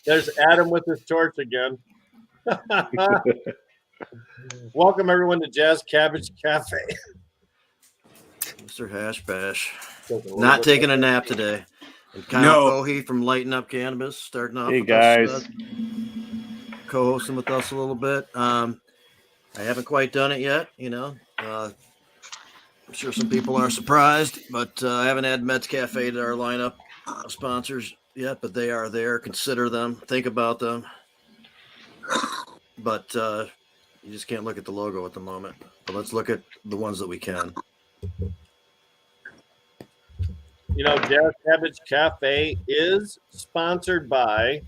There's Adam with his torch again. Welcome everyone to Jazz Cabbage Cafe. Mr. Hash Bash. Not taking a nap today. And Kyle Cohee from Lighten Up Cannabis starting off with guys. us. Co-hosting with us a little bit. I haven't quite done it yet, I'm sure some people are surprised, but I haven't had Mets Cafe to our lineup sponsors yet, but they are there. Consider them. Think about them. But you just can't look at the logo at the moment. But let's look at the ones that we can. Jazz Cabbage Cafe is sponsored by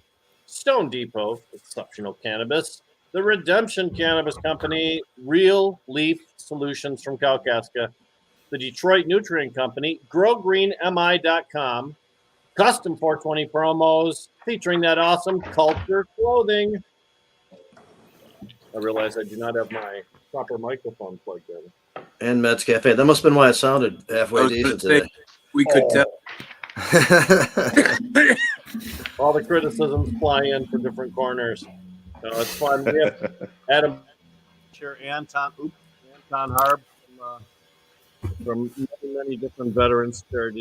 Stone Depot, Exceptional Cannabis, the Redemption Cannabis Company, Real Leaf Solutions from Kalkaska, the Detroit Nutrient Company, GrowGreenMI.com, Custom 420 promos featuring that awesome Culture clothing. I realize I do not have my proper microphone plugged in. And Mets Cafe. That must have been why it sounded halfway decent today. We could tell. All the criticisms fly in for different corners. So it's fun. We have Adam Anton Harb from many different veterans here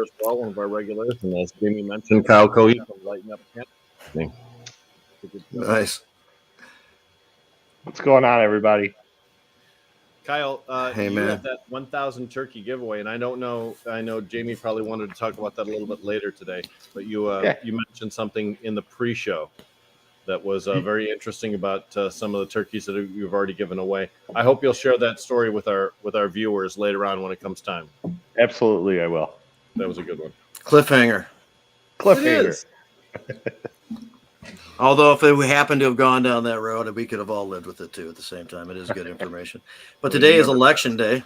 as well, one of our regulars. And as Jamie mentioned, Kyle Cohee from Lighten Up Campus. Nice. What's going on, everybody? Kyle, hey, you man. had that 1,000 turkey giveaway, and I know Jamie probably wanted to talk about that a little bit later today, but you mentioned something in the pre-show that was very interesting about some of the turkeys that you've already given away. I hope you'll share that story with our viewers later on when it comes time. Absolutely, I will. That was a good one. Cliffhanger. Although if we happened to have gone down that road, we could have all lived with it too at the same time. It is good information. But today is election day.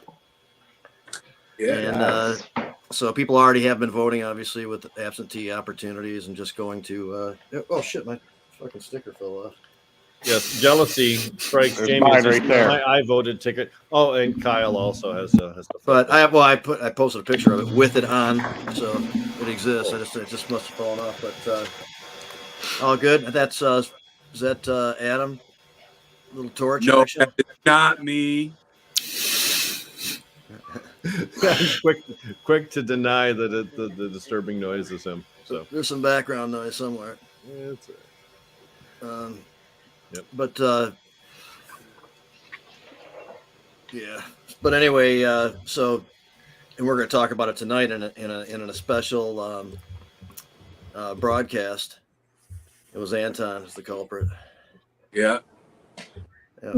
Yeah. And so people already have been voting, obviously, with absentee opportunities and just going to oh shit, my fucking sticker fell off. Yes, jealousy strikes There's Jamie. mine right there. I voted ticket. Oh, and Kyle also has the But I posted a picture of it with it on, so it exists. It just must have fallen off, but all good. That's is that Adam? Little torch No, action? it's not me. quick to deny that the disturbing noise is him. So There's some background noise somewhere. yeah, it's yep. But yeah. But anyway, so and we're going to talk about it tonight in a special broadcast. It was Anton as the culprit. Yeah. Yeah.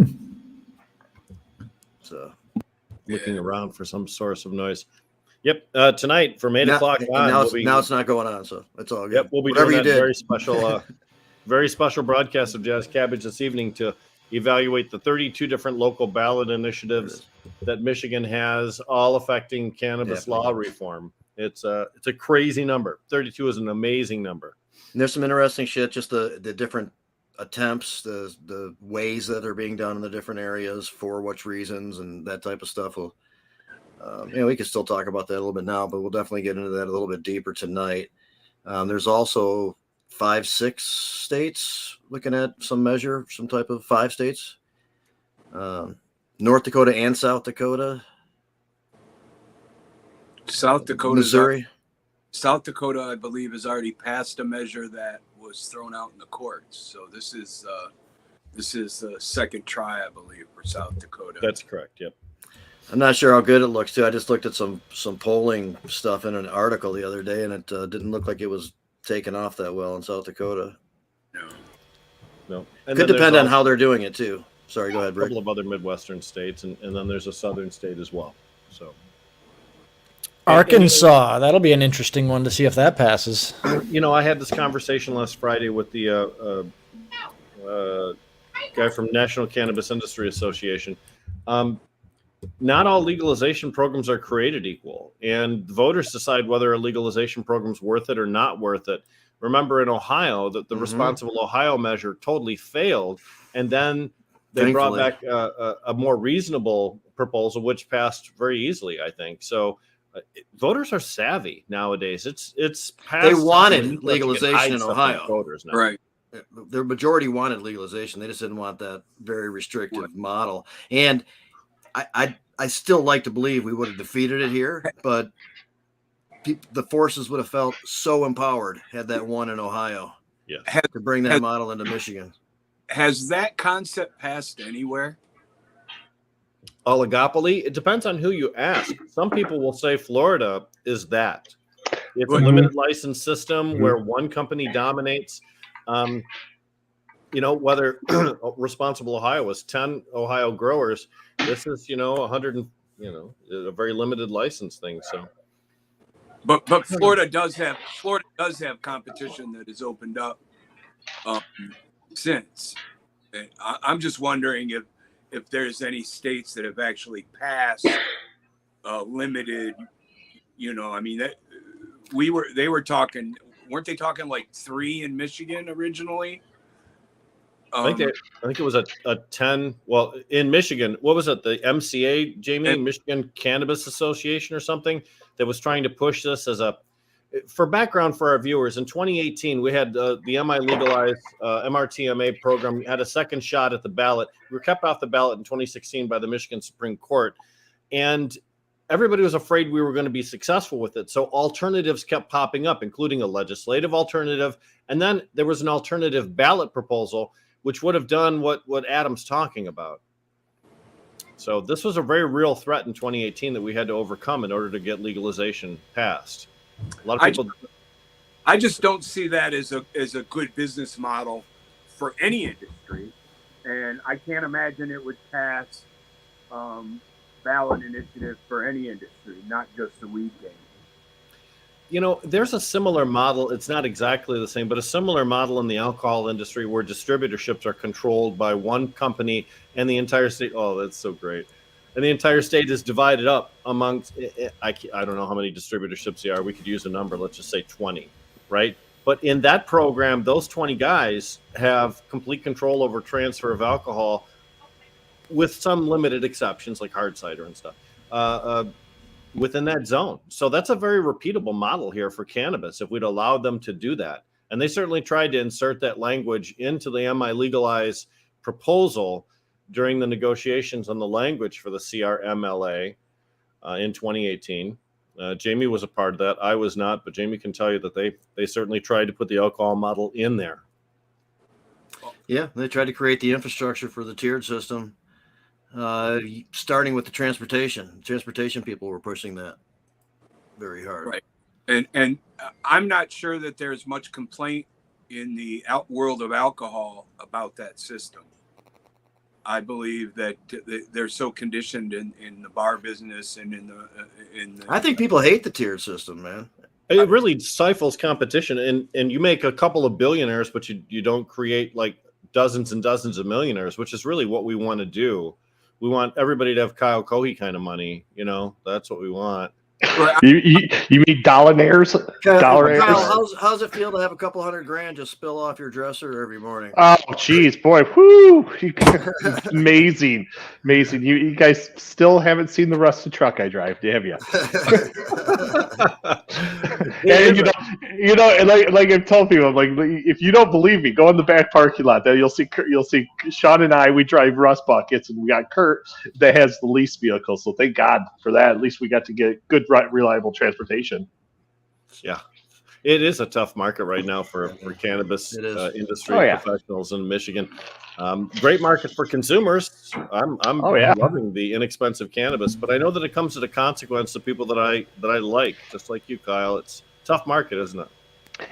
So looking around for some source of noise. Yep. Tonight from 8 o'clock on. Now it's not going on, so it's all good. Yep. We'll be Whatever doing you that did. very special broadcast of Jazz Cabbage this evening to evaluate the 32 different local ballot initiatives that Michigan has, all affecting cannabis law reform. It's a crazy number. 32 is an amazing number. And there's some interesting shit, just the different attempts, the ways that are being done in the different areas, for which reasons, and that type of stuff. Will we can still talk about that a little bit now, but we'll definitely get into that a little bit deeper tonight. There's also 5-6 states looking at some type of 5 states. North Dakota and South Dakota. South Dakota, Missouri. South Dakota, I believe, has already passed a measure that was thrown out in the courts. So this is the second try, I believe, for South Dakota. That's correct. Yep. I'm not sure how good it looks too. I just looked at some polling stuff in an article the other day, and it didn't look like it was taken off that well in South Dakota. No. Could depend on how they're doing it too. Sorry, go ahead, a Rick. couple of other Midwestern states, and then there's a southern state as well. So Arkansas, that'll be an interesting one to see if that passes. I had this conversation last Friday with the guy from National Cannabis Industry Association. Not all legalization programs are created equal, and voters decide whether a legalization program is worth it or not worth it. Remember, in Ohio, that the Responsible Ohio measure totally failed, and then they brought back a more reasonable proposal, which passed very easily, I think. So Voters are savvy nowadays. It's passed. They wanted Michigan legalization hides in stuff from Ohio. voters now. Right. Their majority wanted legalization. They just didn't want that very restrictive model. And I still like to believe we would have defeated it here, but the forces would have felt so empowered had that won in Ohio. Yeah, to bring that model into Michigan. Has that concept passed anywhere? oligopoly. It depends on who you ask. Some people will say Florida is that. It's a limited license system where one company dominates. Whether Responsible Ohio was 10 Ohio growers, this is 100 and a very limited license thing. So, but Florida does have competition that has opened up since. And I'm just wondering if there's any states that have actually passed limited. I mean that they were talking. Weren't they talking like 3 in Michigan originally? I think it was a 10. Well, in Michigan, what was it? The MCA, Jamie, Michigan Cannabis Association or something, that was trying to push this as for background for our viewers. In 2018, we had the MI legalized MRTMA program had a second shot at the ballot. We were kept off the ballot in 2016 by the Michigan Supreme Court, and everybody was afraid we were going to be successful with it. So alternatives kept popping up, including a legislative alternative, and then there was an alternative ballot proposal, which would have done what Adam's talking about. So this was a very real threat in 2018 that we had to overcome in order to get legalization passed. A lot of people. I just don't see that as a good business model for any industry, and I can't imagine it would pass ballot initiative for any industry, not just the weed game. There's a similar model. It's not exactly the same, but a similar model in the alcohol industry where distributorships are controlled by one company and the entire state. Oh, that's so great. And the entire state is divided up amongst, I don't know how many distributorships there are. We could use a number. Let's just say 20, right? But in that program, those 20 guys have complete control over transfer of alcohol with some limited exceptions like hard cider and stuff. Within that zone. So that's a very repeatable model here for cannabis if we'd allowed them to do that. And they certainly tried to insert that language into the MI legalize proposal during the negotiations on the language for the CRMLA in 2018. Jamie was a part of that. I was not, but Jamie can tell you that they certainly tried to put the alcohol model in there. Yeah, they tried to create the infrastructure for the tiered system. Starting with the transportation people were pushing that very hard. Right. And I'm not sure that there's much complaint in the world of alcohol about that system. I believe that they're so conditioned in the bar business and in the I think people hate the tiered system, man. It really stifles competition, and you make a couple of billionaires, but you don't create like dozens and dozens of millionaires, which is really what we want to do. We want everybody to have Kyle Cohee kind of money. That's what we want. You mean dollaraires? Kyle, how's it feel to have a couple $100,000 just spill off your dresser every morning? Oh, geez, boy, whoo! Amazing. You guys still haven't seen the rusted truck I drive, have you? And like I've told people, I'm like, if you don't believe me, go in the back parking lot. There you'll see Sean and I. We drive rust buckets, and we got Kurt that has the lease vehicle. So thank God for that. At least we got to get good, reliable transportation. Yeah, it is a tough market right now for cannabis industry professionals in Michigan. Great market for consumers. I'm loving the inexpensive cannabis, but I know that it comes at a consequence to people that I like, just like you, Kyle. It's a tough market, isn't it?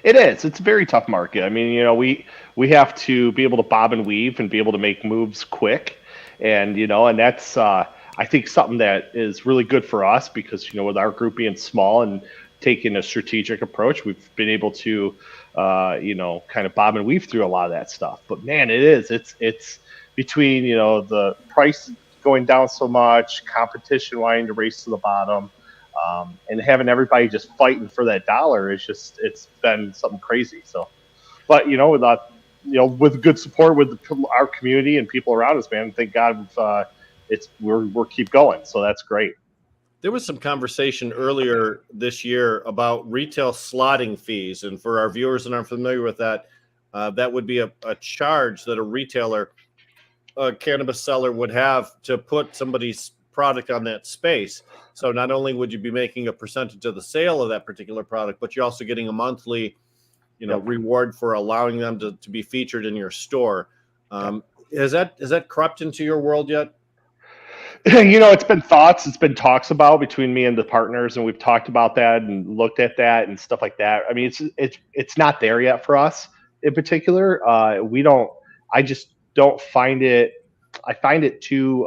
It is. It's a very tough market. I mean, we have to be able to bob and weave and be able to make moves quick, and that's I think something that is really good for us because with our group being small and taking a strategic approach, we've been able to kind of bob and weave through a lot of that stuff. But man, it's between the price going down so much, competition wanting to race to the bottom, and having everybody just fighting for that dollar it's been something crazy. So, but with good support with our community and people around us, man, thank God we're keep going. So that's great. There was some conversation earlier this year about retail slotting fees, and for our viewers that aren't familiar with that, that would be a charge that a retailer, a cannabis seller, would have to put somebody's product on that space. So not only would you be making a percentage of the sale of that particular product, but you're also getting a monthly, reward for allowing them to be featured in your store. Has that crept into your world yet? It's been thoughts, it's been talks about between me and the partners, and we've talked about that and looked at that and stuff like that. I mean, it's not there yet for us in particular. I just don't find it. I find it too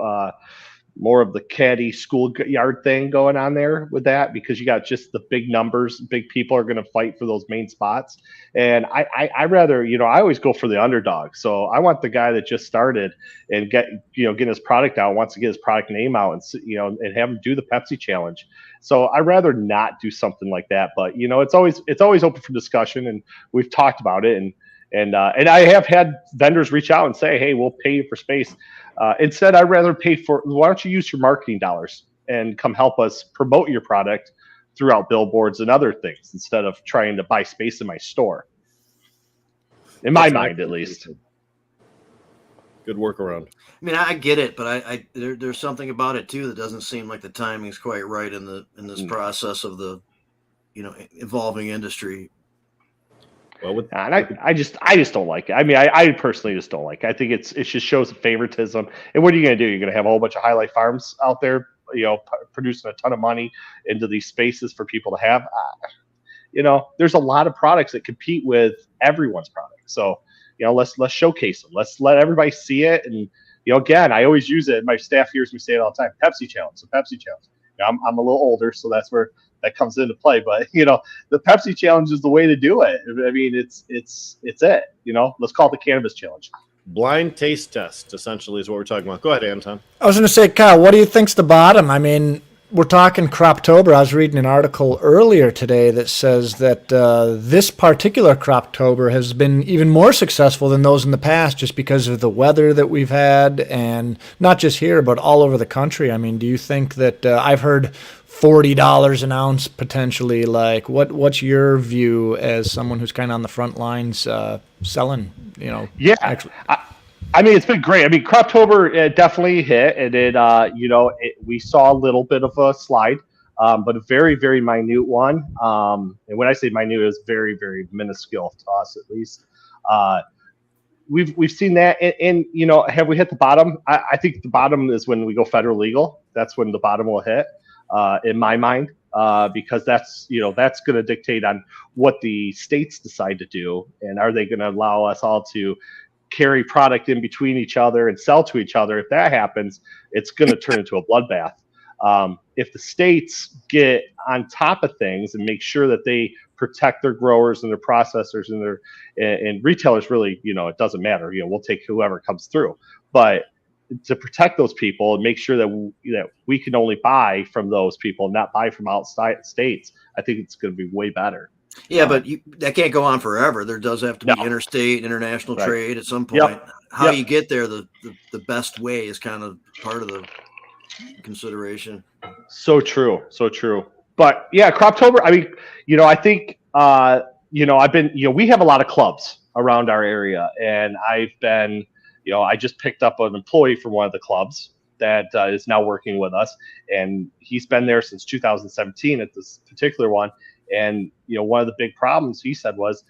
more of the caddy schoolyard thing going on there with that, because you got just the big numbers, big people are going to fight for those main spots. And I rather, I always go for the underdog. So I want the guy that just started and getting his product out, wants to get his product name out, and have him do the Pepsi challenge. So I rather not do something like that. But it's always open for discussion, and we've talked about it. And I have had vendors reach out and say, hey, we'll pay you for space. Instead, I'd rather pay for, why don't you use your marketing dollars and come help us promote your product throughout billboards and other things, instead of trying to buy space in my store. In my mind, at least. Good workaround. I mean, I get it, but there's something about it too that doesn't seem like the timing's quite right in this process of the, evolving industry. Well, and I just don't like it. I mean, I personally just don't like it. I think it just shows favoritism. And what are you going to do? You're going to have a whole bunch of highlight farms out there, producing a ton of money into these spaces for people to have. There's a lot of products that compete with everyone's product. So, let's showcase them. Let's let everybody see it. And again, I always use it. My staff hears me say it all the time. Pepsi challenge. The Pepsi challenge. I'm a little older, so that's where that comes into play. But the Pepsi challenge is the way to do it. I mean, it's it. Let's call it the cannabis challenge. Blind taste test, essentially, is what we're talking about. Go ahead, Anton. I was going to say, Kyle, what do you think's the bottom? I mean, we're talking Croptober. I was reading an article earlier today that says that this particular Croptober has been even more successful than those in the past, just because of the weather that we've had, and not just here, but all over the country. I mean, do you think that I've heard $40 an ounce potentially? Like, what's your view as someone who's kind of on the front lines selling? Yeah, actually. I mean, it's been great. I mean, Croptober definitely hit, and we saw a little bit of a slide, but a very, very minute one. And when I say minute, it was very, very minuscule to us, at least. We've seen that, and have we hit the bottom? I think the bottom is when we go federal legal. That's when the bottom will hit, in my mind, because that's going to dictate on what the states decide to do, and are they going to allow us all to carry product in between each other and sell to each other. If that happens, it's going to turn into a bloodbath. If the states get on top of things and make sure that they protect their growers and their processors and retailers, really, it doesn't matter. We'll take whoever comes through, but to protect those people and make sure that we can only buy from those people, not buy from outside states, I think it's going to be way better. Yeah, but that can't go on forever. There does have to be interstate, international trade at some point. Yep. How you get there, the best way is kind of part of the consideration. So true. But yeah, Croptober, I mean, I think, I've been, we have a lot of clubs around our area, and I've been, I just picked up an employee from one of the clubs that is now working with us, and he's been there since 2017 at this particular one. And, one of the big problems he said was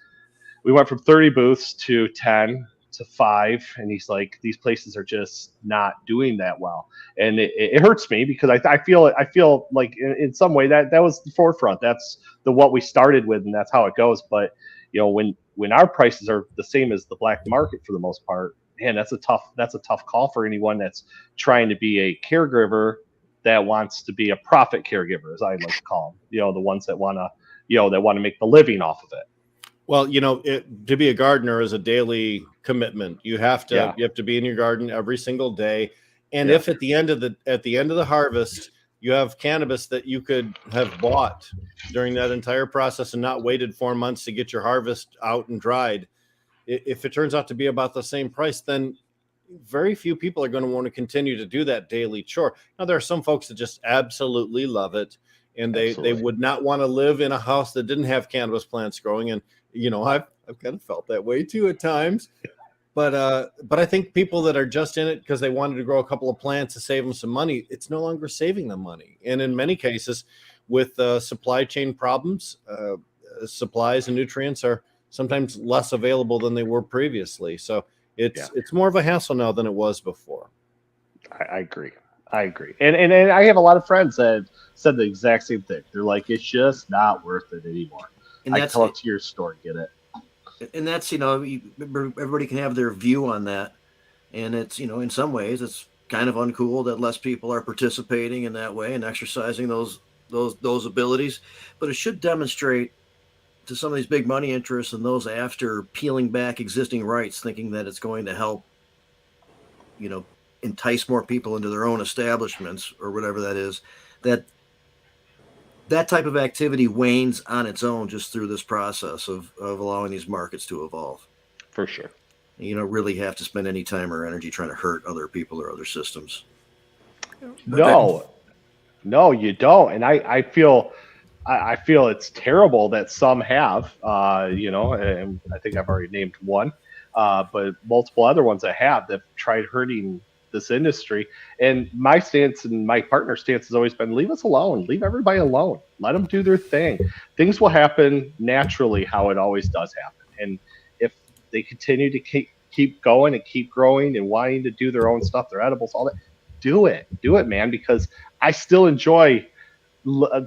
we went from 30 booths to 10 to 5. And he's like, these places are just not doing that well. And it hurts me, because I feel like in some way that was the forefront. That's what we started with, and that's how it goes. But, when our prices are the same as the black market for the most part, man, that's a tough call for anyone that's trying to be a caregiver that wants to be a profit caregiver, as I like to call them, the ones that want to make the living off of it. Well, to be a gardener is a daily commitment. You have to be in your garden every single day. And if at the end of the harvest, you have cannabis that you could have bought during that entire process and not waited 4 months to get your harvest out and dried, if it turns out to be about the same price, then very few people are going to want to continue to do that daily chore. Now, there are some folks that just absolutely love it, and they Absolutely. would not want to live in a house that didn't have cannabis plants growing. And I've kind of felt that way too at times. But I think people that are just in it because they wanted to grow a couple of plants to save them some money, it's no longer saving them money. And in many cases, with supply chain problems, supplies and nutrients are sometimes less available than they were previously. So it's more of a hassle now than it was before. I agree. And I have a lot of friends that said the exact same thing. They're like, it's just not worth it anymore. And I tell it to your store, get it. And that's, everybody can have their view on that. And it's, in some ways it's kind of uncool that less people are participating in that way and exercising those abilities, but it should demonstrate to some of these big money interests and those after peeling back existing rights, thinking that it's going to help, entice more people into their own establishments or whatever that is, that type of activity wanes on its own just through this process of allowing these markets to evolve. For sure. You don't really have to spend any time or energy trying to hurt other people or other systems. No, you don't. And I feel it's terrible that some have, and I think I've already named one, but multiple other ones that have tried hurting this industry. And my stance and my partner's stance has always been, leave us alone, leave everybody alone, let them do their thing. Things will happen naturally how it always does happen. And if they continue to keep going and keep growing and wanting to do their own stuff, their edibles, all that, do it, man, because I still enjoy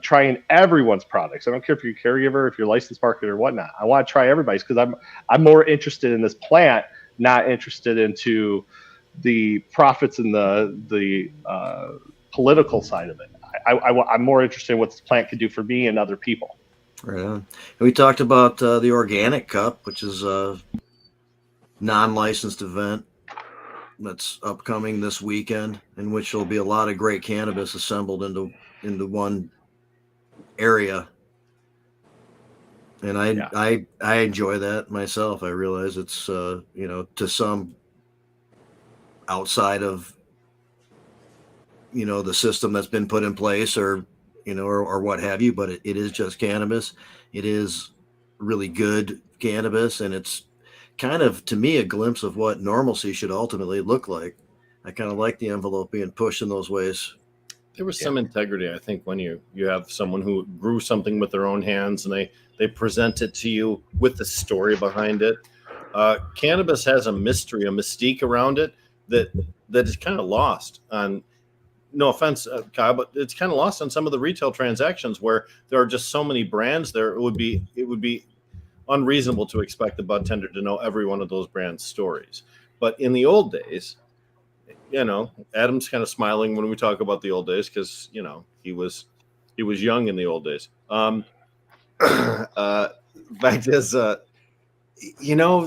trying everyone's products. I don't care if you're a caregiver, if you're a licensed marketer or whatnot. I want to try everybody's because I'm more interested in this plant, not interested into the profits and the political side of it. I'm more interested in what this plant could do for me and other people. Right on. We talked about the Organic Cup, which is a non-licensed event that's upcoming this weekend, in which there'll be a lot of great cannabis assembled into one area. And I enjoy that myself. I realize it's to some outside of the system that's been put in place or what have you, but it is just cannabis. It is really good cannabis, and it's kind of, to me, a glimpse of what normalcy should ultimately look like. I kind of like the envelope being pushed in those ways. There was some integrity, I think, when you have someone who grew something with their own hands and they present it to you with the story behind it. Cannabis has a mystery, a mystique around it that is kind of lost on, no offense, Kyle, but it's kind of lost on some of the retail transactions where there are just so many brands there. It would be unreasonable to expect the bud tender to know every one of those brands' stories. But in the old days, Adam's kind of smiling when we talk about the old days because he was young in the old days. Fact is,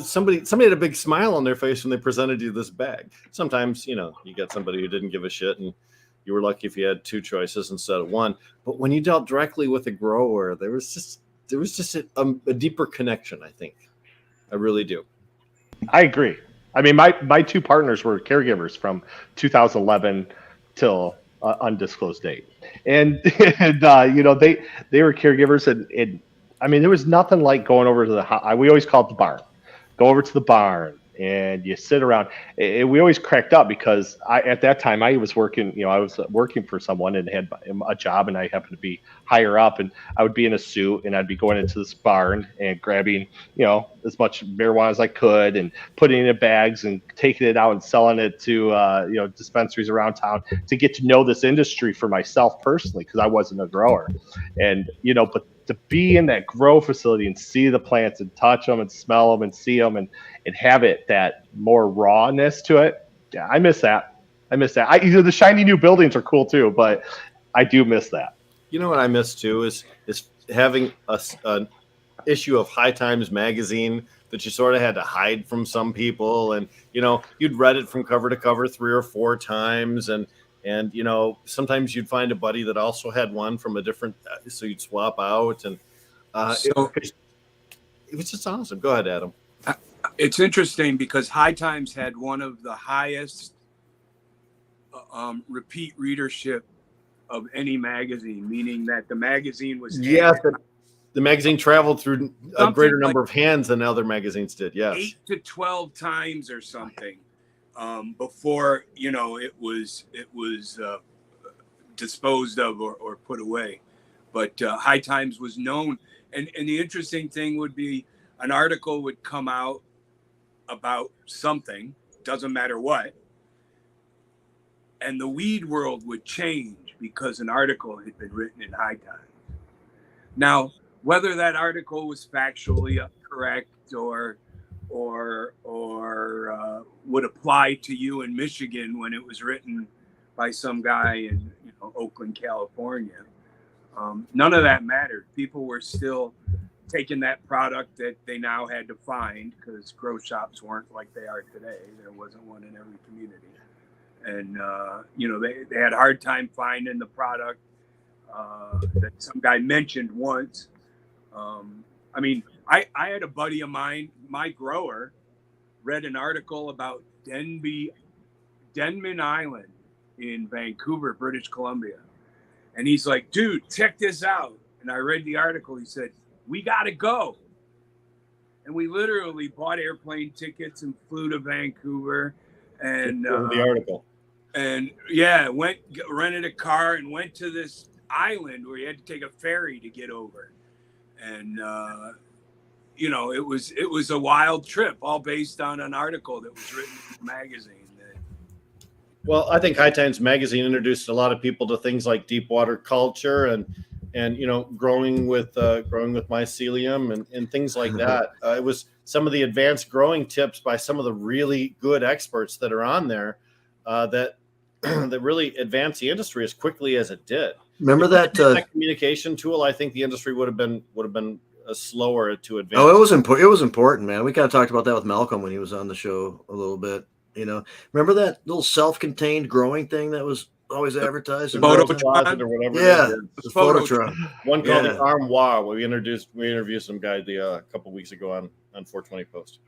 somebody had a big smile on their face when they presented you this bag. Sometimes you get somebody who didn't give a shit, and you were lucky if you had two choices instead of one. But when you dealt directly with a grower, there was just a deeper connection. I think, I really do. I agree. I mean, my two partners were caregivers from 2011 till undisclosed date, and they were caregivers, and I mean, there was nothing like going over to we always called it the barn. Go over to the barn and you sit around. We always cracked up because at that time I was working, I was working for someone and had a job, and I happened to be higher up, and I would be in a suit and I'd be going into this barn and grabbing, as much marijuana as I could and putting it in bags and taking it out and selling it to, dispensaries around town to get to know this industry for myself personally, because I wasn't a grower. And, but to be in that grow facility and see the plants and touch them and smell them and see them and have it, that more rawness to it. Yeah, I miss that. The shiny new buildings are cool too, but I do miss that. You know what I miss too is having an issue of High Times magazine that you sort of had to hide from some people, and you'd read it from cover to cover 3 or 4 times, and sometimes you'd find a buddy that also had one from a different, so you'd swap out, and it was just awesome. Go ahead, Adam. It's interesting because High Times had one of the highest repeat readership of any magazine, meaning that the magazine was Yes, handed the magazine traveled through a Something greater like number of hands than other magazines did. Yes. 8 to 12 times or something before it was disposed of or put away. But High Times was known, and the interesting thing would be an article would come out about something, doesn't matter what, and the weed world would change because an article had been written in High Times. Now, whether that article was factually correct or would apply to you in Michigan when it was written by some guy in Oakland, California, none of that mattered. People were still taking that product that they now had to find because grow shops weren't like they are today. There wasn't one in every community, and they had a hard time finding the product that some guy mentioned once. I had a buddy of mine, my grower, read an article about Denman Island in Vancouver, British Columbia. And he's like, dude, check this out. And I read the article. He said, we got to go. And we literally bought airplane tickets and flew to Vancouver. And the article. And rented a car and went to this island where you had to take a ferry to get over. And it was a wild trip, all based on an article that was written in the magazine. Well, I think High Times magazine introduced a lot of people to things like deep water culture and growing with mycelium and things like that. It was some of the advanced growing tips by some of the really good experts that are on there that really advanced the industry as quickly as it did. Remember that communication tool? I think the industry would have been slower to advance. Oh, it was important. It was important, man. We kind of talked about that with Malcolm when he was on the show a little bit. Remember that little self-contained growing thing that was always advertised? The Phototron or whatever. Yeah, the Phototron. One called the Armoire. We interviewed some guy a couple weeks ago on 420 Post.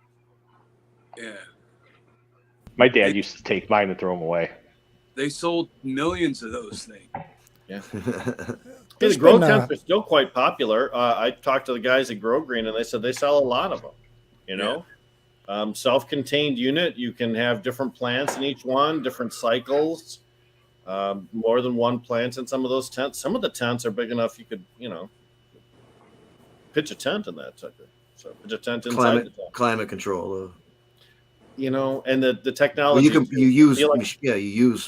Yeah. My dad used to take mine and throw them away. They sold millions of those things. Yeah. The grow tents are still quite popular. I talked to the guys at Grow Green, and they said they sell a lot of them. Self-contained unit. You can have different plants in each one, different cycles, more than one plant in some of those tents. Some of the tents are big enough you could, pitch a tent in that sucker. So pitch a tent inside the tent. Climate control. And the technology. Well, you use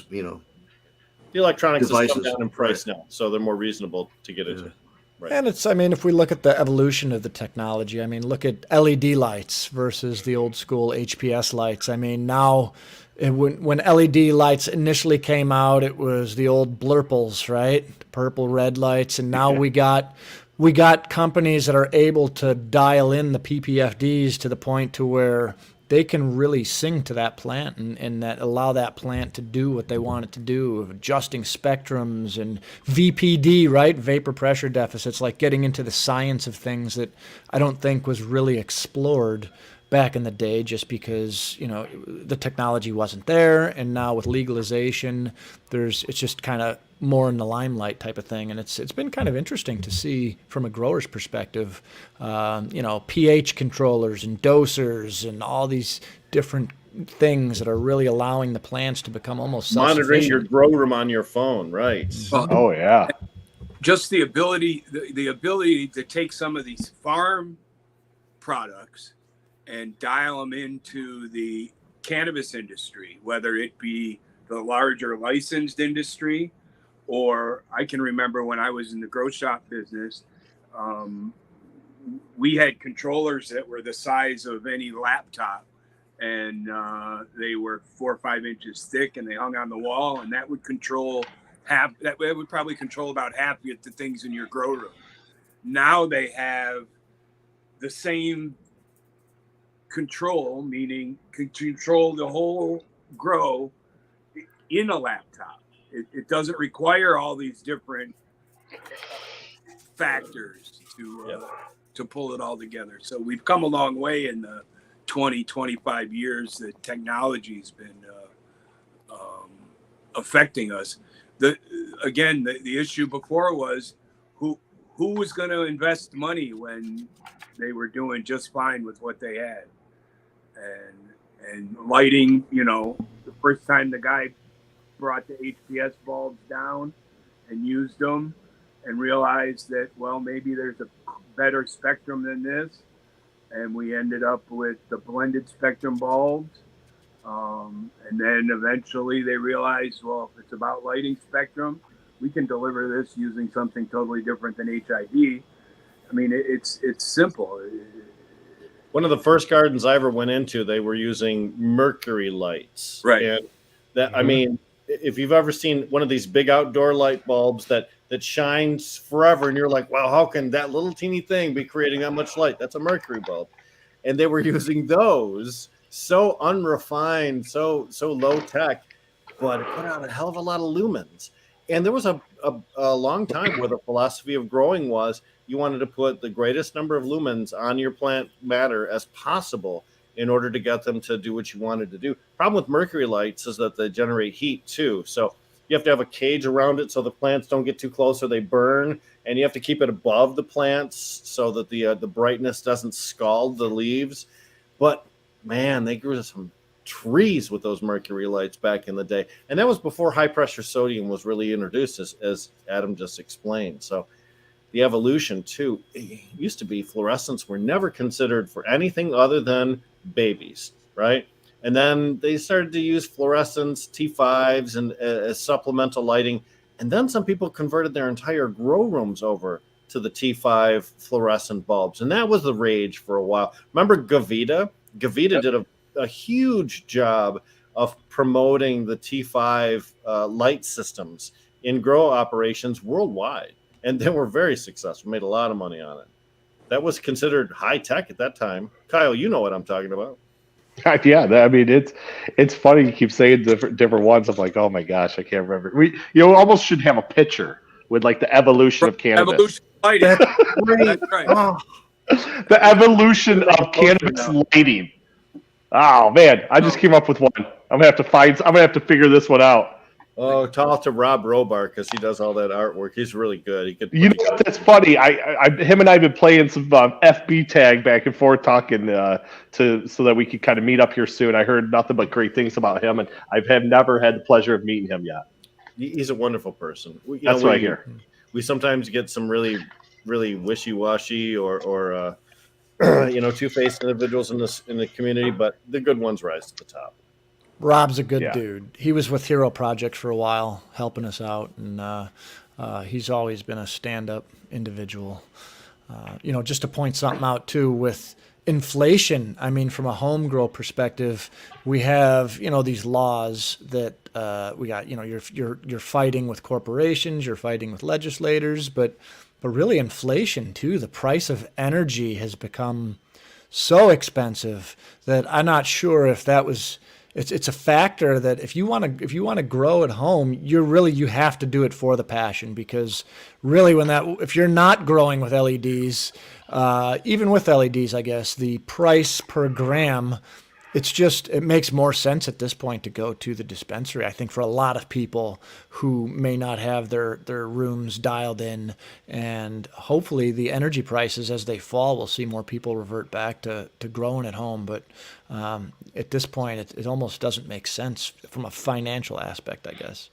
the electronics devices. Has come down in price now, so they're more reasonable to get into. Right. And if we look at the evolution of the technology, look at LED lights versus the old school HPS lights. Now, when LED lights initially came out, it was the old blurples, right? The purple, red lights, and now we got companies that are able to dial in the PPFDs to the point to where they can really sing to that plant and that allow that plant to do what they want it to do, adjusting spectrums and VPD, right? Vapor pressure deficits, like getting into the science of things that I don't think was really explored back in the day just because, the technology wasn't there. And now with legalization, it's just kind of more in the limelight type of thing. And it's been kind of interesting to see from a grower's perspective, pH controllers and dosers and all these different things that are really allowing the plants to become almost self-sufficient. Monitoring your grow room on your phone, right? Oh, yeah. Just the ability to take some of these farm products and dial them into the cannabis industry, whether it be the larger licensed industry, or I can remember when I was in the grow shop business, we had controllers that were the size of any laptop, and they were 4 or 5 inches thick, and they hung on the wall, and that would probably control about half of the things in your grow room. Now they have the same control, meaning control the whole grow in a laptop. It doesn't require all these different factors to pull it all together. So we've come a long way in the 20, 25 years that technology's been affecting us. The issue before was who was going to invest money when they were doing just fine with what they had, and lighting. The first time the guy brought the HPS bulbs down and used them, and realized that, well, maybe there's a better spectrum than this, and we ended up with the blended spectrum bulbs. And then eventually they realized, well, if it's about lighting spectrum, we can deliver this using something totally different than HID. I mean, it's simple. One of the first gardens I ever went into, they were using mercury lights. Right. And that, I mean, if you've ever seen one of these big outdoor light bulbs that shines forever, and you're like, wow, how can that little teeny thing be creating that much light? That's a mercury bulb. And they were using those, so unrefined, so low tech, but it put out a hell of a lot of lumens. And there was a long time where the philosophy of growing was you wanted to put the greatest number of lumens on your plant matter as possible in order to get them to do what you wanted to do. Problem with mercury lights is that they generate heat too. So you have to have a cage around it so the plants don't get too close or they burn. And you have to keep it above the plants so that the brightness doesn't scald the leaves. But man, they grew some trees with those mercury lights back in the day. And that was before high pressure sodium was really introduced, as Adam just explained. So the evolution too, it used to be fluorescents were never considered for anything other than babies, right? And then they started to use fluorescents, T5s, and as supplemental lighting. And then some people converted their entire grow rooms over to the T5 fluorescent bulbs. And that was the rage for a while. Remember Gavita? Gavita did a huge job of promoting the T5 light systems in grow operations worldwide. And they were very successful, made a lot of money on it. That was considered high tech at that time. Kyle, you know what I'm talking about. Yeah, I mean, it's funny you keep saying different ones. I'm like, oh my gosh, I can't remember. We almost should have a picture with like the evolution of cannabis. Evolution lighting. That's right. Oh, The evolution of cannabis lighting. Oh man, I just came up with one. I'm gonna have to figure this one out. oh, talk to Rob Robar because he does all that artwork. He's really good. He could. You know what? That's funny. Him and I have been playing some FB tag back and forth, talking so that we could kind of meet up here soon. I heard nothing but great things about him, and I have never had the pleasure of meeting him yet. He's a wonderful person. That's what I hear. We sometimes get some really, really wishy-washy or two-faced individuals in the community, but the good ones rise to the top. Rob's a good dude. He was with Hero Project for a while, helping us out, and he's always been a stand-up individual. Just to point something out too, with inflation, I mean, from a home grow perspective, we have these laws that we got. You're fighting with corporations, you're fighting with legislators, but really inflation too. The price of energy has become so expensive that I'm not sure if that was. It's a factor that if you want to grow at home, you have to do it for the passion, because really if you're not growing with LEDs, even with LEDs, I guess the price per gram, it makes more sense at this point to go to the dispensary. I think for a lot of people who may not have their rooms dialed in, and hopefully the energy prices as they fall, we'll see more people revert back to growing at home. But at this point, it almost doesn't make sense from a financial aspect, I guess.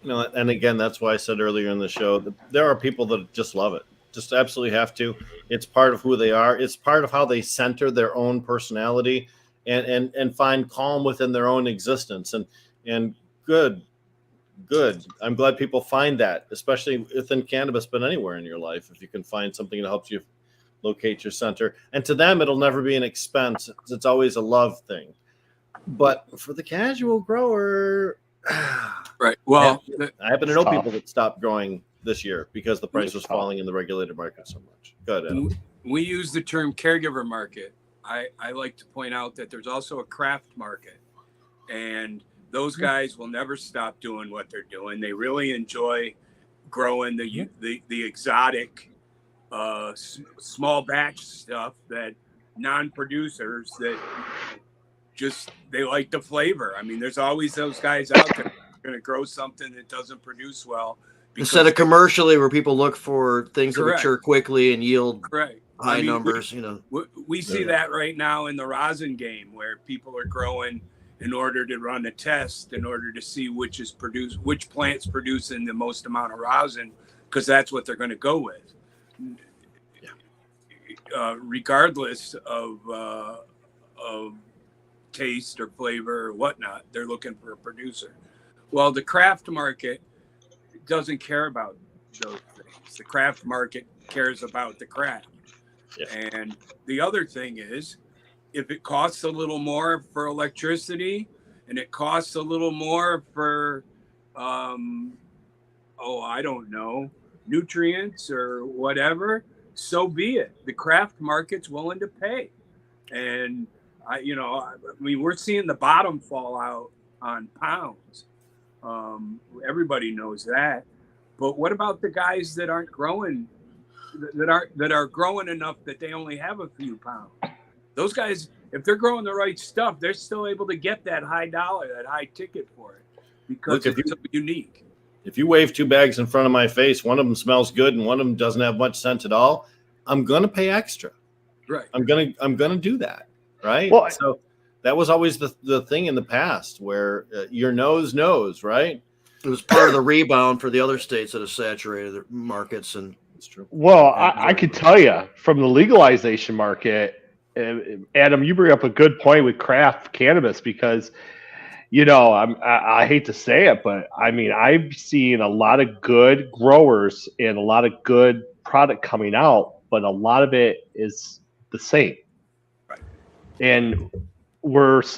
And again, that's why I said earlier in the show that there are people that just love it. Just absolutely have to. It's part of who they are. It's part of how they center their own personality and find calm within their own existence. And good. I'm glad people find that, especially within cannabis, but anywhere in your life, if you can find something that helps you locate your center. And to them, it'll never be an expense. It's always a love thing. But for the casual grower, right. Well, I happen to know people that stopped growing this year because the price was falling in the regulated market so much. Good. Adam. We use the term caregiver market. I like to point out that there's also a craft market, and those guys will never stop doing what they're doing. They really enjoy growing the exotic small batch stuff that non-producers that just they like the flavor. I mean, there's always those guys out there going to grow something that doesn't produce well. Instead of commercially, where people look for things that mature quickly and yield high numbers, we see that right now in the rosin game, where people are growing in order to run a test, in order to see which plant's producing the most amount of rosin, because that's what they're going to go with, regardless of taste or flavor or whatnot. They're looking for a producer. Well, the craft market doesn't care about those things. The craft market cares about the craft. Yeah. And the other thing is, if it costs a little more for electricity and it costs a little more for, I don't know, nutrients or whatever, so be it. The craft market's willing to pay. And, we're seeing the bottom fall out on pounds. Everybody knows that, but what about the guys that aren't growing, that are growing enough that they only have a few pounds? Those guys, if they're growing the right stuff, they're still able to get that high dollar, that high ticket for it, because it's so unique. If you wave 2 bags in front of my face, one of them smells good and one of them doesn't have much scent at all, I'm gonna pay extra. Right. I'm gonna do that. Right. Well, so that was always the thing in the past, where your nose knows, right? It was part of the rebound for the other states that have saturated their markets, and it's true. Well, I could tell you from the legalization market, Adam, you bring up a good point with craft cannabis, because, I hate to say it, but I mean, I've seen a lot of good growers and a lot of good product coming out, but a lot of it is the same. Right. And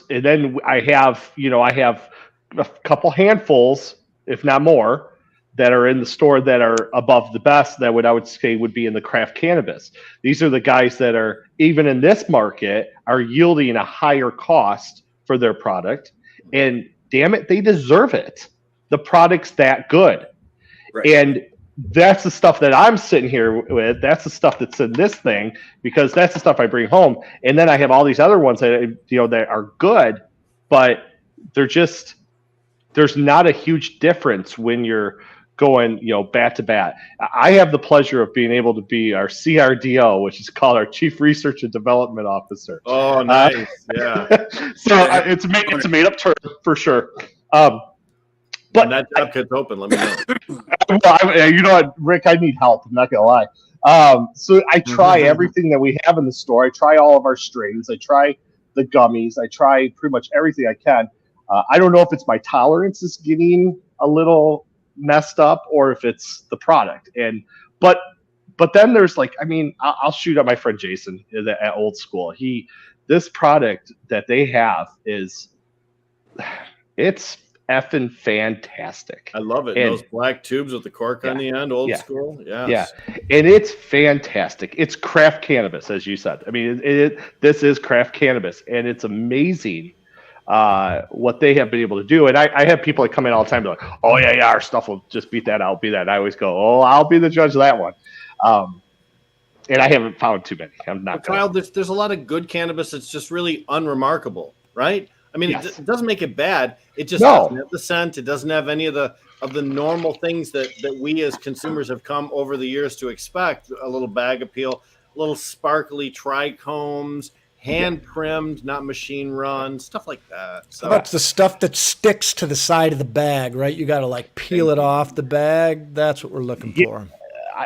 then I have a couple handfuls, if not more, that are in the store that are above the best, that I would say would be in the craft cannabis. These are the guys that are, even in this market, are yielding a higher cost for their product. And damn it, they deserve it. The product's that good. Right. And that's the stuff that I'm sitting here with. That's the stuff that's in this thing, because that's the stuff I bring home. And then I have all these other ones that, that are good, but there's not a huge difference when you're going, bat to bat. I have the pleasure of being able to be our CRDO, which is called our Chief Research and Development Officer. Oh, nice. Yeah. So it's a made up term for sure. But when that job gets open, let me know. Well, you know what, Rick, I need help. I'm not gonna lie. So I try everything that we have in the store. I try all of our strains. I try the gummies. I try pretty much everything I can. I don't know if it's my tolerance is getting a little messed up or if it's the product. But then there's I'll shoot at my friend Jason at Old School. This product that they have it's effing fantastic. I love it. Those black tubes with the cork on the end, Old School. Yes. Yeah. And it's fantastic. It's craft cannabis, as you said. I mean, this is craft cannabis, and it's amazing what they have been able to do. And I have people that come in all the time, they're like, oh yeah, our stuff will just beat that out, And I always go, oh, I'll be the judge of that one. And I haven't found too many. I'm not. Kyle, there's a lot of good cannabis that's just really unremarkable, right? I mean, it doesn't make it bad. It just doesn't have the scent. It doesn't have any of the normal things that we as consumers have come over the years to expect. A little bag appeal, a little sparkly trichomes, hand primmed, not machine run, stuff like that. So that's the stuff that sticks to the side of the bag, right? You got to peel it off the bag. That's what we're looking for.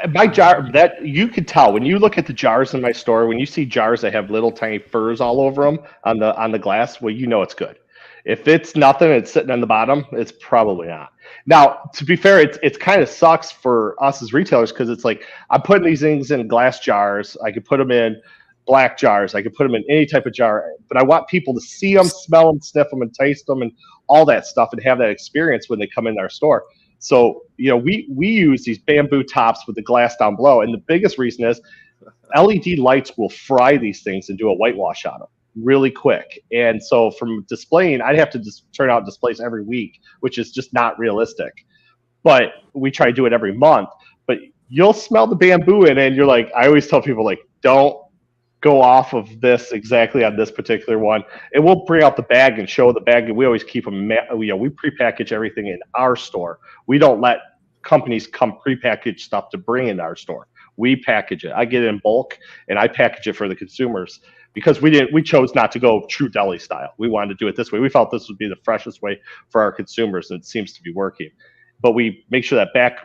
My jar, that you could tell when you look at the jars in my store, when you see jars that have little tiny furs all over them on the glass, well, it's good. If it's nothing, it's sitting on the bottom, it's probably not. Now, to be fair, it's kind of sucks for us as retailers, because it's like I'm putting these things in glass jars. I could put them in black jars. I could put them in any type of jar, but I want people to see them, smell them, sniff them, and taste them, and all that stuff, and have that experience when they come in our store. So, we use these bamboo tops with the glass down below. And the biggest reason is LED lights will fry these things and do a whitewash on them really quick. And so from displaying, I'd have to just turn out displays every week, which is just not realistic. But we try to do it every month. But you'll smell the bamboo in it, and you're like, I always tell people, don't go off of this exactly on this particular one, and we'll bring out the bag and show the bag. And we always keep them. We prepackage everything in our store. We don't let companies come prepackaged stuff to bring in our store. We package it. I get it in bulk, and I package it for the consumers because we chose not to go true deli style. We wanted to do it this way. We felt this would be the freshest way for our consumers, and it seems to be working. But we make sure that back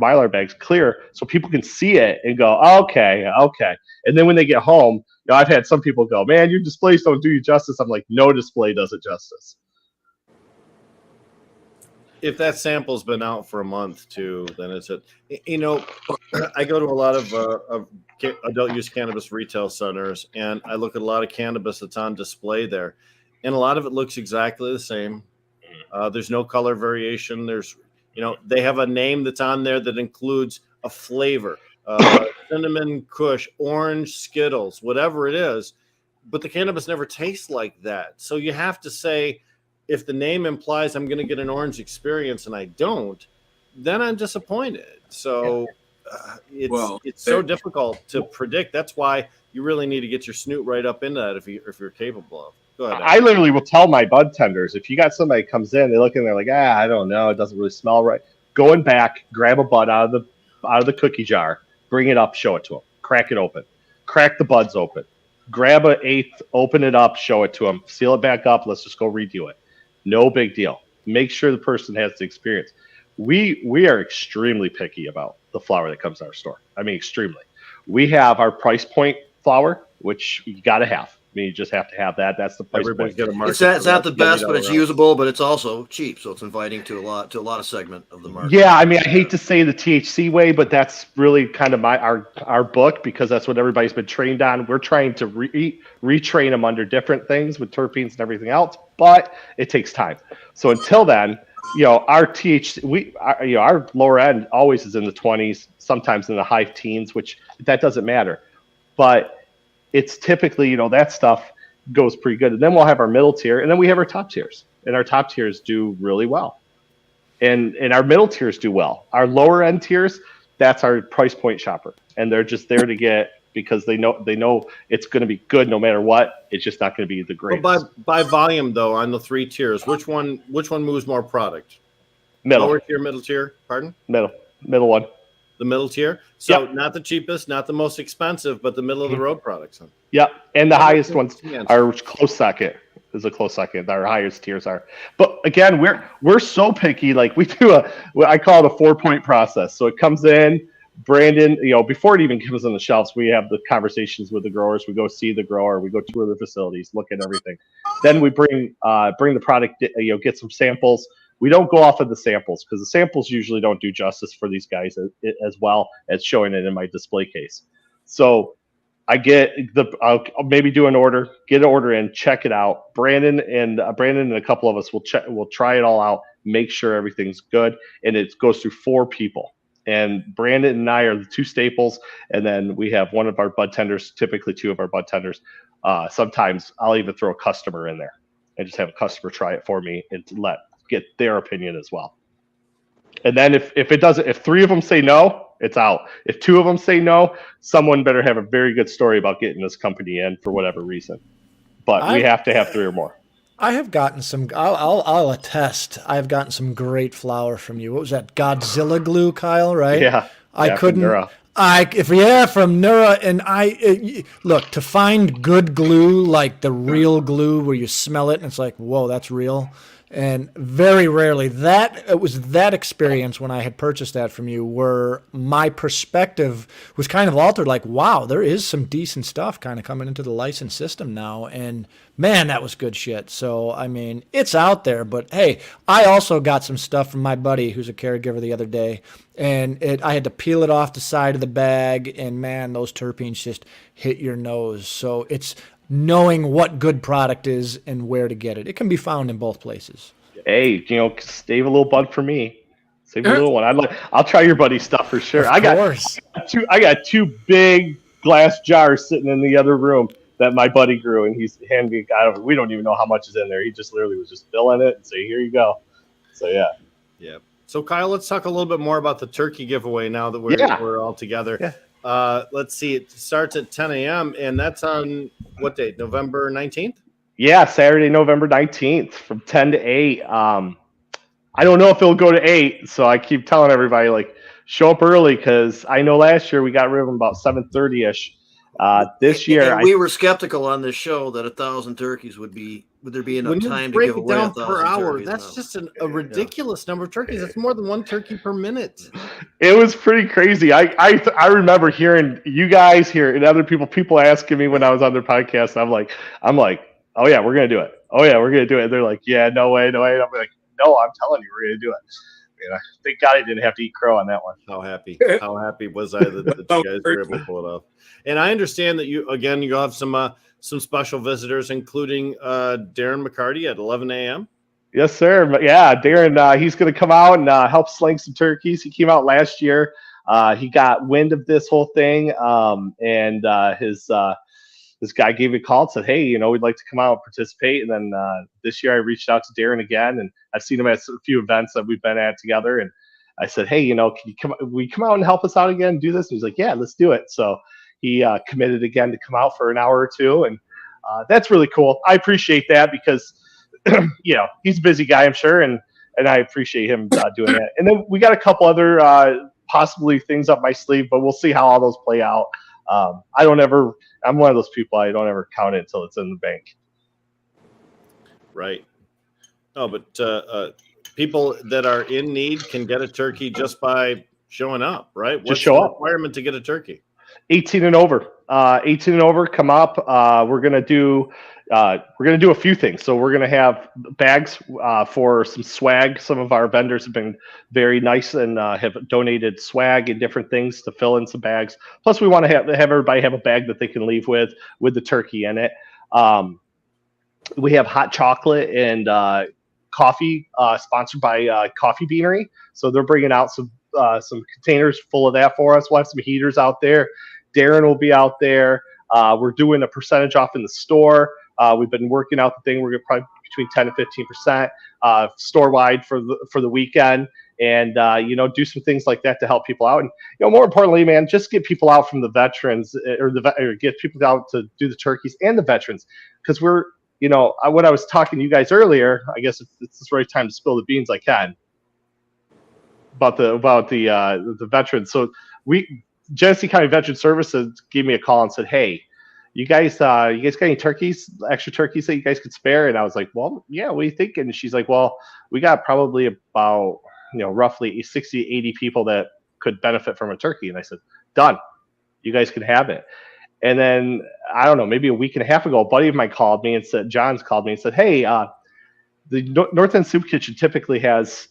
Mylar bag's clear so people can see it and go, okay. And then when they get home, I've had some people go, man, your displays don't do you justice. I'm like, no display does it justice. If that sample's been out for a month too, then it's it. I go to a lot of adult use cannabis retail centers, and I look at a lot of cannabis that's on display there, and a lot of it looks exactly the same. There's no color variation. They have a name that's on there that includes a flavor, cinnamon kush, orange Skittles, whatever it is, but the cannabis never tastes like that. So you have to say, if the name implies I'm going to get an orange experience and I don't, then I'm disappointed. So it's so difficult to predict. That's why you really need to get your snoot right up into that if you're capable of. Go ahead. I literally will tell my bud tenders, if you got somebody comes in, they look and they're like, I don't know, it doesn't really smell right. Going back, grab a bud out of the cookie jar, bring it up, show it to them, crack it open, crack the buds open, grab an eighth, open it up, show it to them, seal it back up. Let's just go redo it. No big deal. Make sure the person has the experience. We are extremely picky about the flower that comes to our store. I mean, extremely. We have our price point flower, which you got to have. I mean, you just have to have that. That's the price Everybody's point. got a market. It's not the best, but it's usable, but it's also cheap, so it's inviting to a lot of segment of the market. Yeah, I mean, I hate to say the THC way, but that's really kind of our book, because that's what everybody's been trained on. We're trying to retrain them under different things with terpenes and everything else, but it takes time. So until then, our THC, our lower end always is in the 20s, sometimes in the high teens, which that doesn't matter, but it's typically, that stuff goes pretty good. And then we'll have our middle tier, and then we have our top tiers, and our top tiers do really well. And our middle tiers do well. Our lower end tiers, that's our price point shopper. And they're just there to get, because they know it's going to be good no matter what. It's just not going to be the greatest. Well, by volume though, on the three tiers, which one moves more product? Middle. Lower tier, middle tier, pardon? Middle one. The middle tier. So Yep. Not the cheapest, not the most expensive, but the middle of the road products. Yep. And the highest ones are close second. Is a close second. Our highest tiers are. But again, we're so picky. Like we do I call it a 4-point process. So it comes in, Brandon, before it even comes on the shelves, we have the conversations with the growers. We go see the grower. We go tour the facilities, look at everything. Then we bring the product, get some samples. We don't go off of the samples, because the samples usually don't do justice for these guys as well as showing it in my display case. So I'll maybe do an order, get an order in, check it out. Brandon and a couple of us will try it all out, make sure everything's good, and it goes through 4 people. And Brandon and I are the 2 staples, and then we have one of our bud tenders, typically 2 of our bud tenders. Sometimes I'll even throw a customer in there and just have a customer try it for me and get their opinion as well. And then if 3 of them say no, it's out. If 2 of them say no, someone better have a very good story about getting this company in for whatever reason. But we have to have 3 or more. I have gotten some. I'll attest. I've gotten some great flour from you. What was that? Godzilla glue, Kyle? Right? Yeah. I couldn't. From Nura, and look, to find good glue, like the real glue where you smell it and it's like, whoa, that's real. And very rarely it was that experience when I had purchased that from you where my perspective was kind of altered. Like, wow, there is some decent stuff kind of coming into the license system now. And man, that was good shit. So, I mean, it's out there, but hey, I also got some stuff from my buddy who's a caregiver the other day, and I had to peel it off the side of the bag, and man, those terpenes just hit your nose. So it's knowing what good product is and where to get it. It can be found in both places. Hey, save a little bud for me. Save a little one. I'll try your buddy's stuff for sure. I got 2 big glass jars sitting in the other room that my buddy grew, and he's handing me. We don't even know how much is in there. He just literally was just filling it and say, "Here you go." So yeah. So Kyle, let's talk a little bit more about the turkey giveaway now that we're all together. Yeah. Let's see. It starts at 10 a.m. and that's on what date? November 19th. Yeah, Saturday, November 19th from 10 to 8. I don't know if it'll go to 8, so I keep telling everybody, like, show up early because I know last year we got rid of them about 7:30ish. This year, And we were skeptical on this show that 1,000 turkeys would there be enough When you time to break give it away down 1,000 per hour, turkeys. that's just a ridiculous number of turkeys. That's more than one turkey per minute. it was pretty crazy. I remember hearing you guys here and other people asking me when I was on their podcast. I'm like, oh yeah, we're gonna do it. Oh yeah, we're gonna do it. They're like, yeah, no way, no way. And I'm like, no, I'm telling you, we're gonna do it. And I thank God I didn't have to eat crow on that one. How happy was I that you guys were able to pull it off? And I understand that you'll have some special visitors, including Darren McCarty at 11 a.m. Yes, sir. But yeah, Darren, he's going to come out and help sling some turkeys. He came out last year. He got wind of this whole thing, and this guy gave me a call and said, "Hey, we'd like to come out and participate." And then this year, I reached out to Darren again, and I've seen him at a few events that we've been at together. And I said, "Hey, can you come out and help us out again? And do this?" And he's like, "Yeah, let's do it." So he committed again to come out for an hour or two, and that's really cool. I appreciate that because he's a busy guy, I'm sure, and I appreciate him doing that. And then we got a couple other possibly things up my sleeve, but we'll see how all those play out. I'm one of those people, I don't ever count it until it's in the bank. Right. Oh, but people that are in need can get a turkey just by showing up, right? Just show up. Requirement to get a turkey? 18 and over. 18 and over, come up. We're gonna do a few things. So we're gonna have bags for some swag. Some of our vendors have been very nice and have donated swag and different things to fill in some bags. Plus, we want to have everybody have a bag that they can leave with the turkey in it. We have hot chocolate and coffee sponsored by Coffee Beanery. So they're bringing out some containers full of that for us. We'll have some heaters out there. Darren will be out there. We're doing a percentage off in the store. We've been working out the thing. We're going to probably between 10 and 15% store wide for the weekend, and do some things like that to help people out. And more importantly, man, just get people out from the veterans or get people out to do the turkeys and the veterans, because we're when I was talking to you guys earlier, I guess it's the right time to spill the beans I can about the veterans. So Genesee County Veteran Services gave me a call and said, "Hey, you guys got any extra turkeys that you guys could spare?" And I was like, "Well, yeah, what are you thinking?" And she's like, "Well, we got probably about roughly 60, 80 people that could benefit from a turkey." And I said, "Done. You guys can have it." And then I don't know, maybe a week and a half ago, a buddy of mine called me and said, John's called me and said, "Hey, the North End Soup Kitchen typically has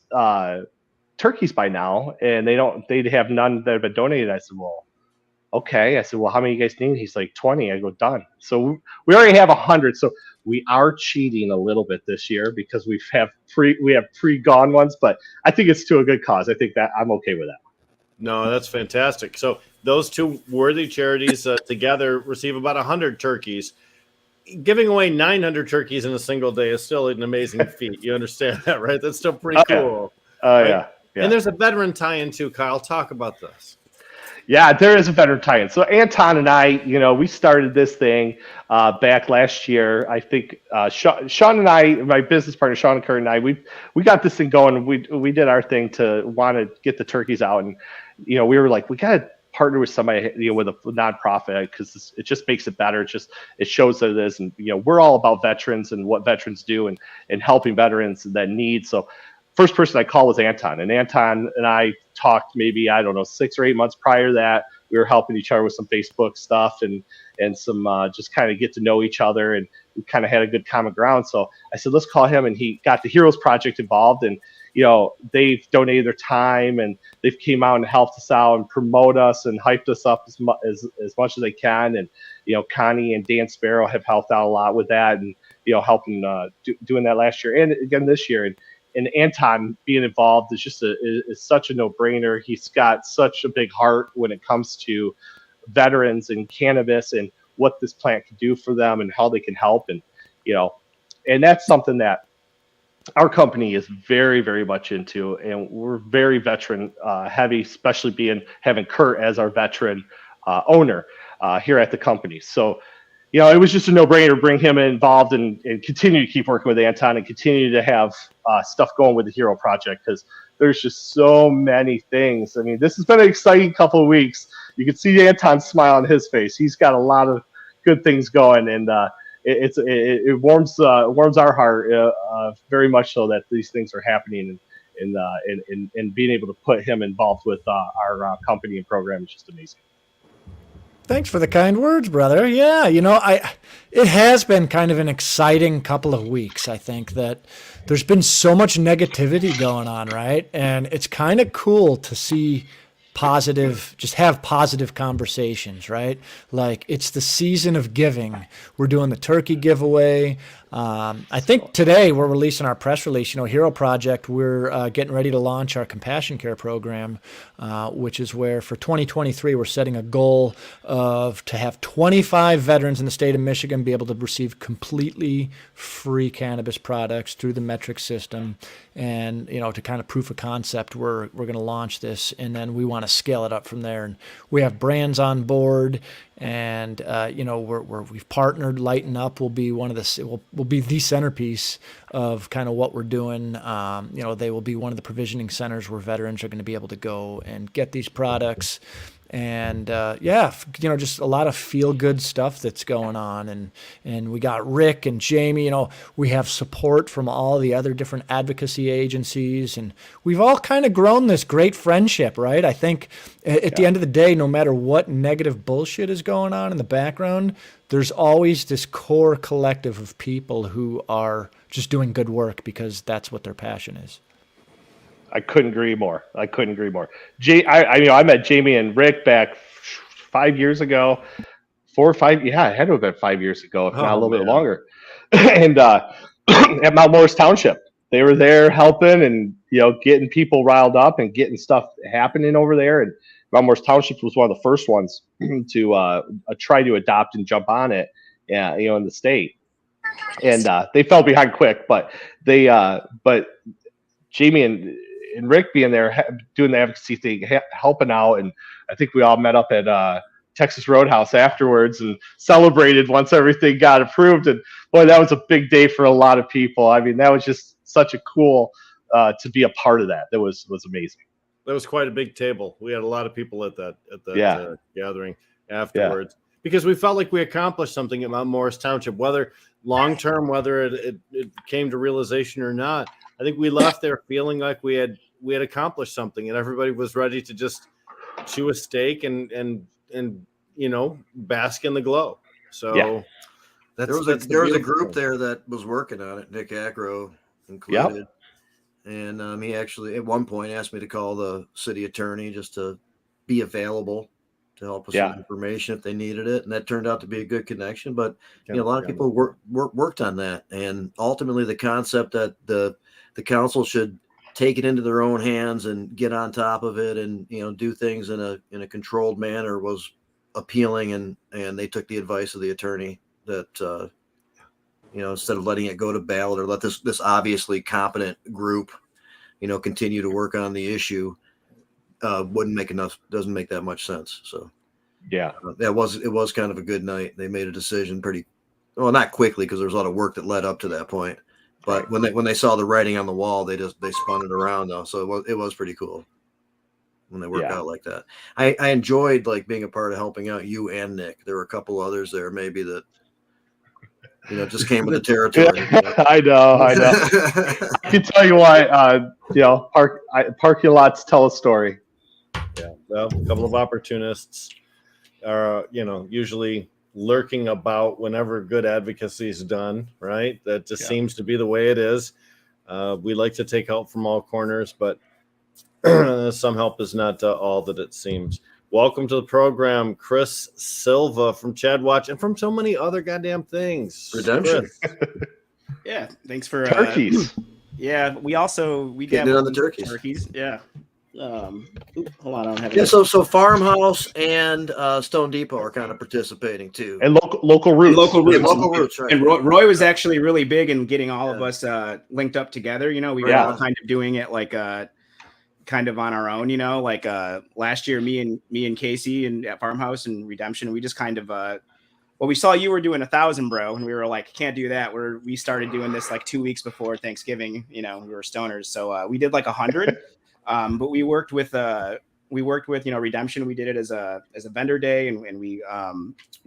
turkeys by now, and they have none that have been donated." I said, "Well, okay." I said, "Well, how many you guys need?" He's like, 20. I go, "Done." So we already have 100. So we are cheating a little bit this year because we have pre-gone ones, but I think it's to a good cause. I think that I'm okay with that. No, that's fantastic. So those two worthy charities together receive about 100 turkeys. Giving away 900 turkeys in a single day is still an amazing feat. You understand that, right? That's still pretty cool. Oh, right? yeah. And there's a veteran tie-in too, Kyle. Talk about this. Yeah, there is a veteran tie-in. So Anton and I, we started this thing back last year. I think Sean and I, my business partner Sean and Kurt and I, we got this thing going. We did our thing to want to get the turkeys out, and we were like, we got to partner with somebody, with a nonprofit, because it just makes it better. It shows that it is, and we're all about veterans and what veterans do and helping veterans that need. So first person I called was Anton, and Anton and I talked maybe, I don't know, 6 or 8 months prior to that. We were helping each other with some Facebook stuff and some just kind of get to know each other, and we kind of had a good common ground. So I said, let's call him, and he got the Heroes Project involved, and they've donated their time, and they've came out and helped us out and promote us and hyped us up as much as they can. And Connie and Dan Sparrow have helped out a lot with that, and helping doing that last year and again this year. And Anton being involved is such a no-brainer. He's got such a big heart when it comes to veterans and cannabis and what this plant can do for them and how they can help. And and that's something that our company is very, very much into, and we're very veteran heavy, especially having Kurt as our veteran owner here at the company. So, it was just a no-brainer to bring him involved and continue to keep working with Anton and continue to have stuff going with the Hero Project, because there's just so many things. I mean, this has been an exciting couple of weeks. You can see Anton's smile on his face. He's got a lot of good things going, and it warms our heart very much so that these things are happening, and being able to put him involved with our company and program is just amazing. Thanks for the kind words, brother. Yeah, it has been kind of an exciting couple of weeks. I think that there's been so much negativity going on, right? And it's kind of cool to see just have positive conversations, right? Like, it's the season of giving. We're doing the turkey giveaway. I think today we're releasing our press release, Hero Project. We're getting ready to launch our compassion care program, which is where for 2023, we're setting a goal to have 25 veterans in the state of Michigan be able to receive completely free cannabis products through the metric system. And, to kind of proof of concept, we're going to launch this, and then we want to scale it up from there. And we have brands on board, and we've partnered. Lighten Up will be will be the centerpiece of kind of what we're doing. They will be one of the provisioning centers where veterans are going to be able to go and get these products. And just a lot of feel good stuff that's going on. And we got Rick and Jamie, we have support from all the other different advocacy agencies, and we've all kind of grown this great friendship, right? I think at the end of the day, no matter what negative bullshit is going on in the background, there's always this core collective of people who are just doing good work because that's what their passion is. I couldn't agree more. I met Jamie and Rick back 5 years ago, 4 or 5. Yeah, it had to have been 5 years ago, if not a little bit longer. And at Mount Morris Township, they were there helping and getting people riled up and getting stuff happening over there. And Mount Morris Township was one of the first ones to try to adopt and jump on it, in the state. And they fell behind quick, but Jamie and Rick being there doing the advocacy thing, helping out, and I think we all met up at Texas Roadhouse afterwards and celebrated once everything got approved. And boy, that was a big day for a lot of people. I mean, that was just such a cool to be a part of that. That was amazing. That was quite a big table. We had a lot of people at that gathering afterwards, because we felt like we accomplished something at Mount Morris Township, whether long term, whether it came to realization or not. I think we left there feeling like we had accomplished something, and everybody was ready to just chew a steak and bask in the glow. So there was a group there that was working on it. Nick Acro included, and he actually at one point asked me to call the city attorney just to be available to help us with information if they needed it, and that turned out to be a good connection. But a lot of people worked on that, and ultimately the concept that the council should take it into their own hands and get on top of it and do things in a controlled manner was appealing, and they took the advice of the attorney that instead of letting it go to ballot or let this obviously competent group continue to work on the issue doesn't make that much sense. So it was kind of a good night. They made a decision not quickly, because there was a lot of work that led up to that point. But when they saw the writing on the wall, they spun it around though. So it was pretty cool when they worked out like that. I enjoyed being a part of helping out you and Nick. There were a couple others there maybe that just came with the territory. I know. I can tell you why. Parking lots tell a story. Yeah, well, a couple of opportunists are usually lurking about whenever good advocacy is done, right? That just seems to be the way it is. We like to take help from all corners, but some help is not all that it seems. Welcome to the program, Chris Silva from Chad Watch and from so many other goddamn things. Redemption. Yeah, thanks for turkeys. We getting it on the turkeys. Yeah. Hold on, I don't have. Yeah, so Farmhouse and Stone Depot are kind of participating too, and local roots. Local roots, right? And Roy was actually really big in getting all of us linked up together. We were all kind of doing it kind of on our own, like last year, me and Casey and at Farmhouse and Redemption, we just kind of we saw you were doing 1,000, bro, and we were like, can't do that. We started doing this like 2 weeks before Thanksgiving. We were stoners, so we did like 100. But we worked with Redemption. We did it as a vendor day, and we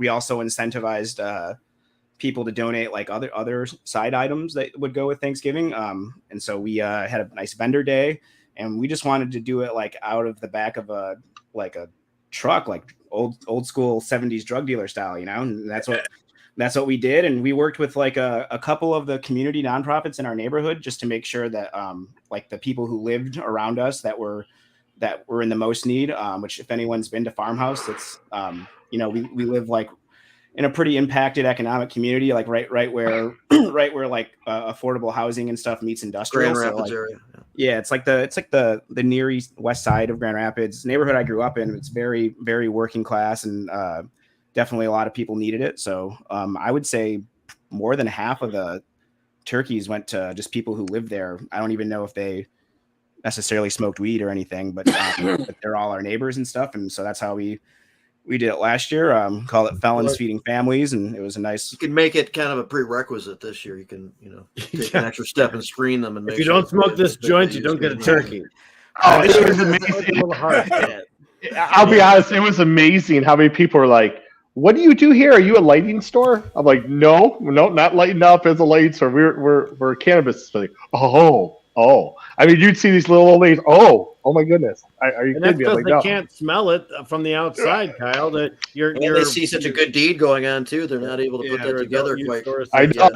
also incentivized people to donate like other side items that would go with Thanksgiving. And so we had a nice vendor day, and we just wanted to do it like out of the back of a truck, like old school 70s drug dealer style, and that's what we did. And we worked with like a couple of the community nonprofits in our neighborhood just to make sure that like the people who lived around us that were in the most need, which if anyone's been to Farmhouse, it's we live like in a pretty impacted economic community, like right where like affordable housing and stuff meets industrial. Grand Rapids area. Yeah, it's like the near east west side of Grand Rapids. Neighborhood I grew up in. It's very, very working class, and definitely a lot of people needed it. So I would say more than half of the turkeys went to just people who lived there. I don't even know if they necessarily smoked weed or anything, but they're all our neighbors and stuff. And so that's how we did it last year. Call it Felons Feeding Families, and it was a nice. You can make it kind of a prerequisite this year. You can, take an extra step and screen them. And if you don't smoke this joint, you don't get a turkey. Oh, it was amazing. I'll be honest, it was amazing how many people were like, "What do you do here? Are you a lighting store?" I'm like, "No, not lighting up as a lighting store. We're a cannabis." Like, oh. I mean, you'd see these little old ladies. Oh my goodness! Are you kidding me? Because like, they no. can't smell it from the outside, Kyle. That they see such a good deed going on too. They're not able to put that together quite. I know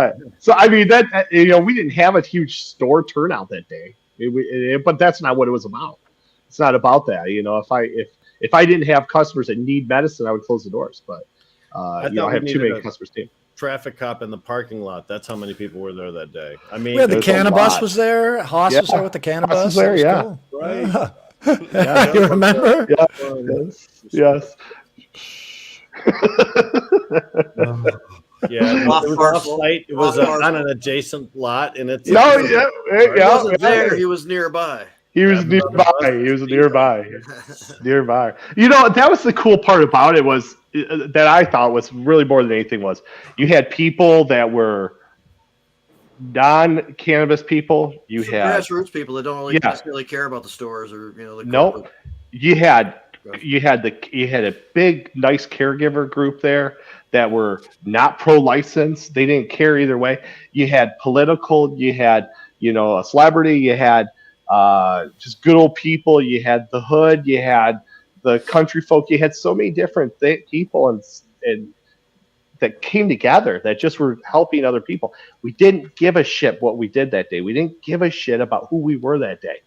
it. So I mean that we didn't have a huge store turnout that day, but that's not what it was about. It's not about that. If I didn't have customers that need medicine, I would close the doors. But I have too many customers too. Traffic cop in the parking lot. That's how many people were there that day. I mean, we had the cannabis was there. Haas was there with the cannabis. Was there, yeah. Cool. Right. Yeah, you remember? Yeah. Yes. Yeah, it was off-site. It was on an adjacent lot, and it's. He wasn't there. He was nearby. He was nearby. Nearby. That was the cool part about it was that I thought was really more than anything was you had people that were non-cannabis people. You had grassroots people that don't really necessarily care about the stores or the. Nope. You had a big nice caregiver group there that were not pro-license. They didn't care either way. You had political. You had a celebrity. You had just good old people. You had the hood. You had the country folk. You had so many different people and that came together that just were helping other people. We didn't give a shit what we did that day. We didn't give a shit about who we were that day.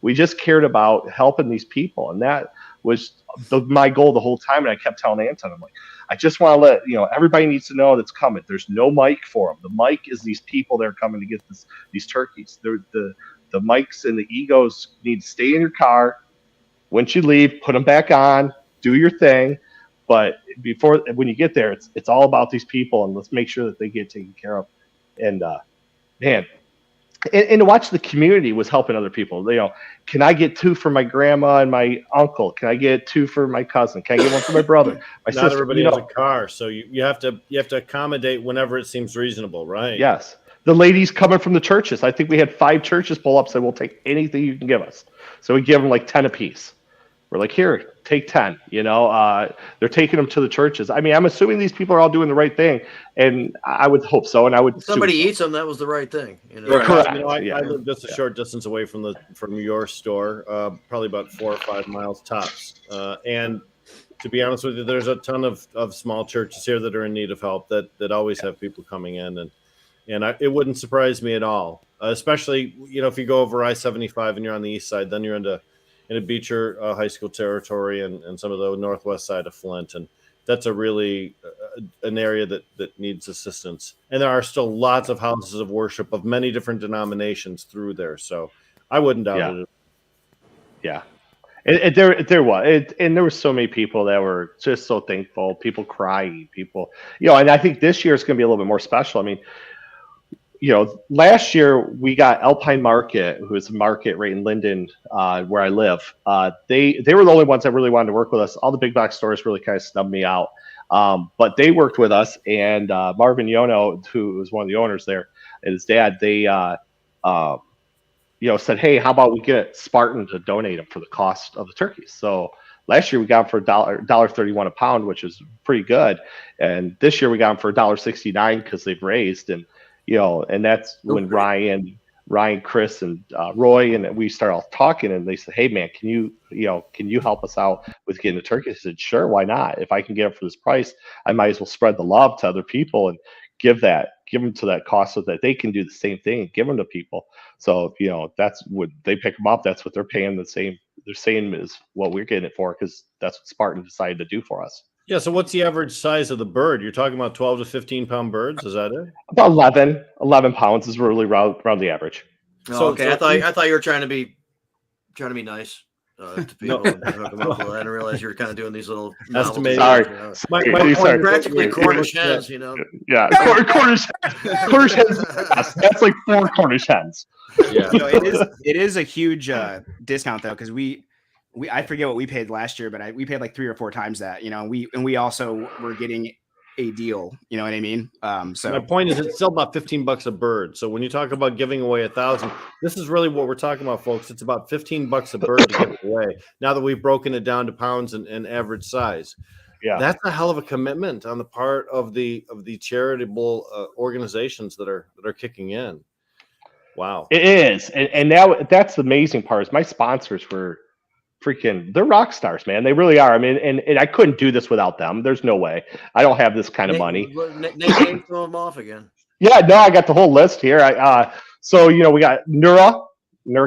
We just cared about helping these people, and that was my goal the whole time. And I kept telling Anton, I'm like, I just want to let everybody needs to know that's coming. There's no mic for them. The mic is these people that are coming to get these turkeys. The mics and the egos need to stay in your car. Once you leave, put them back on, do your thing. But when you get there, it's all about these people, and let's make sure that they get taken care of. And man, and to watch the community was helping other people. Can I get 2 for my grandma and my uncle? Can I get 2 for my cousin? Can I get 1 for my brother, my sister? Not everybody has a car, so you have to accommodate whenever it seems reasonable, right? Yes. The ladies coming from the churches. I think we had 5 churches pull up and say, we'll take anything you can give us. So we give them like 10 apiece. We're like, here, take 10. They're taking them to the churches. I mean, I'm assuming these people are all doing the right thing, and I would hope so. And I would. If somebody eats them, that was the right thing. Correct. I live just a short distance away from your store, probably about 4 or 5 miles tops. And to be honest with you, there's a ton of small churches here that are in need of help that always have people coming in, and it wouldn't surprise me at all, especially if you go over I-75 and you're on the east side, then you're into Beecher High School territory and some of the northwest side of Flint, and that's a really an area that needs assistance. And there are still lots of houses of worship of many different denominations through there, so I wouldn't doubt it. Yeah. And there was, and there were so many people that were just so thankful. People crying, and I think this year is going to be a little bit more special. I mean, last year we got Alpine Market, who is a market right in Linden, where I live. They were the only ones that really wanted to work with us. All the big box stores really kind of snubbed me out. But they worked with us, and Marvin Yono, who was one of the owners there, and his dad, they said, hey, how about we get Spartan to donate them for the cost of the turkeys? So last year we got them for $1.31 a pound, which is pretty good. And this year we got them for $1.69 because they've raised. And, and that's when Ryan, Chris, and Roy, and we started all talking, and they said, hey man, can you help us out with getting the turkeys? I said, sure, why not? If I can get them for this price, I might as well spread the love to other people and give them to that cost so that they can do the same thing and give them to people. So, that's what they pick them up. That's what they're paying they're saying is what we're getting it for, because that's what Spartan decided to do for us. Yeah. So what's the average size of the bird? You're talking about 12 to 15 pound birds. Is that it? About 11 pounds is really around the average. Oh, okay. I thought you were trying to be nice to people. And hook them up. I didn't realize you were kind of doing these little estimated. Sorry. My point practically Cornish hens, Yeah, Cornish hens. That's like 4 Cornish hens. Yeah. It is a huge discount though, because I forget what we paid last year, but we paid like 3 or 4 times that. We also were getting a deal. You know what I mean? So my point is, it's still about $15 a bird. So when you talk about giving away 1,000, this is really what we're talking about, folks. It's about $15 a bird to give away. Now that we've broken it down to pounds and average size, that's a hell of a commitment on the part of the charitable organizations that are kicking in. Wow, it is, and that's the amazing part. Is my sponsors were they're rock stars, man. They really are. I mean, and I couldn't do this without them. There's no way. I don't have this kind of money. Name some of them off again. Yeah, no, I got the whole list here. So we got Neura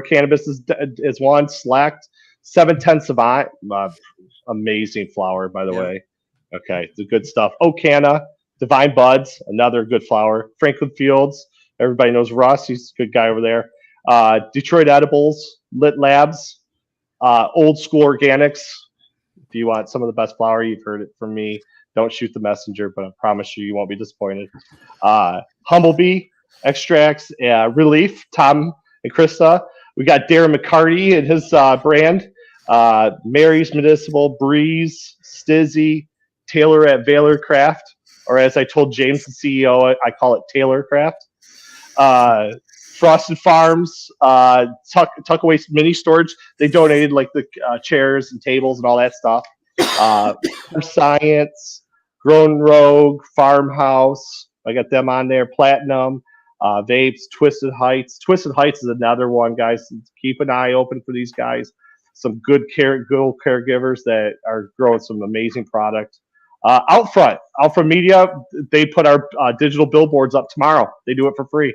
Cannabis is one. Select 710 Savant, amazing flower, by the way. Okay, the good stuff. Ocana, Divine Buds, another good flower. Franklin Fields, everybody knows Russ. He's a good guy over there. Detroit Edibles, Lit Labs. Old School Organics. If you want some of the best flour, you've heard it from me. Don't shoot the messenger, but I promise you won't be disappointed. Humblebee Extracts, Relief, Tom and Krista. We got Darren McCarty and his brand. Mary's Municipal, Breeze, Stizzy, Taylor at Valor Craft, or as I told James, the CEO, I call it Taylor Craft. Frosted Farms, Tuckaway Mini Storage. They donated like the chairs and tables and all that stuff. Science, Grown Rogue, Farmhouse. I got them on there. Platinum, Vapes, Twisted Heights. Twisted Heights is another one, guys. Keep an eye open for these guys. Some good caregivers that are growing some amazing product. Outfront Media, they put our digital billboards up tomorrow. They do it for free.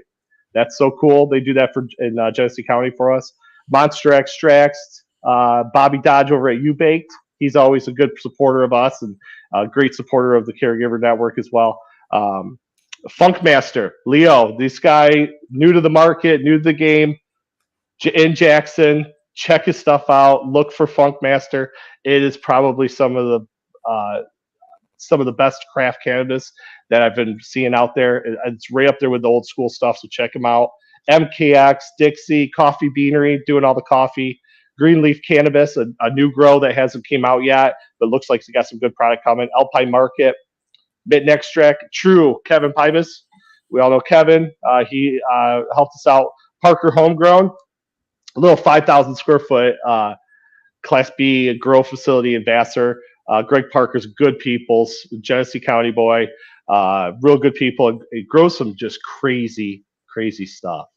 That's so cool. They do that in Genesee County for us. Monster Extracts, Bobby Dodge over at U-Baked. He's always a good supporter of us and a great supporter of the Caregiver Network as well. Funkmaster, Leo, this guy, new to the market, new to the game, in Jackson. Check his stuff out. Look for Funkmaster. It is probably some of the best craft cannabis that I've been seeing out there. It's right up there with the old school stuff, so check them out. MKX, Dixie, Coffee Beanery, doing all the coffee. Greenleaf Cannabis, a new grow that hasn't came out yet, but looks like it's got some good product coming. Alpine Market, Mitten Extract, True, Kevin Pybus. We all know Kevin. He helped us out. Parker Homegrown, a little 5,000 square foot Class B grow facility in Basore. Greg Parker's good people, Genesee County boy, real good people. It grows some just crazy stuff.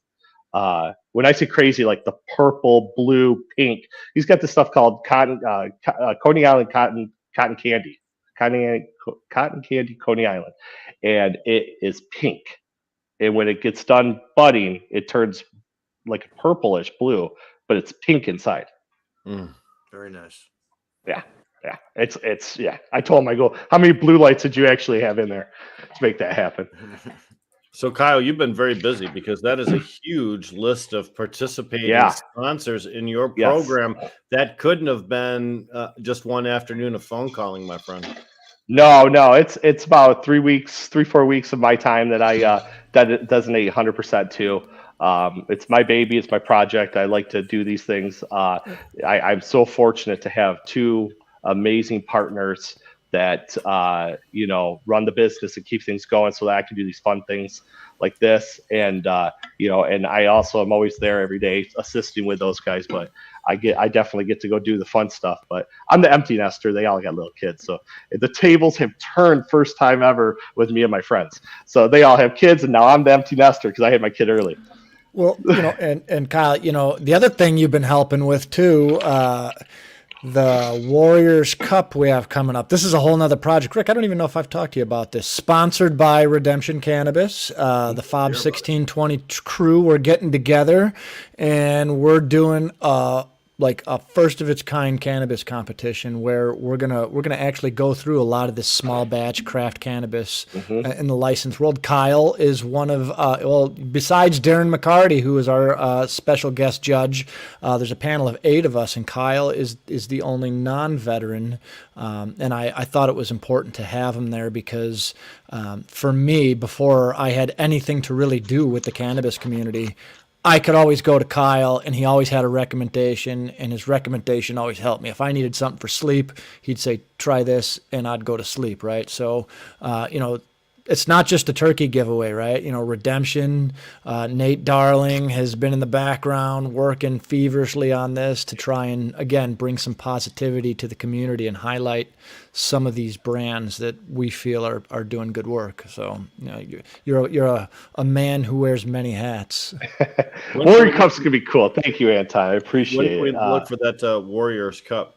When I say crazy, like the purple, blue, pink, he's got this stuff called Coney Island cotton candy, cotton candy Coney Island, and it is pink. And when it gets done budding, it turns like a purplish blue, but it's pink inside. Very nice. Yeah. It's I told him, I go, how many blue lights did you actually have in there to make that happen? So Kyle, you've been very busy because that is a huge list of participating sponsors in your program. That couldn't have been just one afternoon of phone calling, my friend. No, it's about 4 weeks of my time that I designate 100% to. It's my baby, it's my project. I like to do these things. I'm so fortunate to have two amazing partners that run the business and keep things going, so that I can do these fun things like this. And and I also am always there every day assisting with those guys. But I definitely get to go do the fun stuff. But I'm the empty nester. They all got little kids, so the tables have turned first time ever with me and my friends. So they all have kids, and now I'm the empty nester because I had my kid early. Well, and Kyle, the other thing you've been helping with too, the Warriors Cup we have coming up. This is a whole nother project. Rick, I don't even know if I've talked to you about this. Sponsored by Redemption Cannabis, the FOB 1620 crew. We're getting together, and we're doing like a first of its kind cannabis competition where we're gonna actually go through a lot of this small batch craft cannabis in the licensed world. Kyle is one of besides Darren McCarty, who is our special guest judge. There's a panel of 8 of us, and Kyle is the only non-veteran. And I thought it was important to have him there because for me, before I had anything to really do with the cannabis community, I could always go to Kyle, and he always had a recommendation, and his recommendation always helped me. If I needed something for sleep, he'd say, try this, and I'd go to sleep, right? So, it's not just a turkey giveaway, right? Redemption, Nate Darling has been in the background working feverishly on this to try and, again, bring some positivity to the community and highlight some of these brands that we feel are doing good work. So, you're a man who wears many hats. Warrior Cup's gonna be cool. Thank you, Anton. I appreciate it. When we look for that Warriors Cup.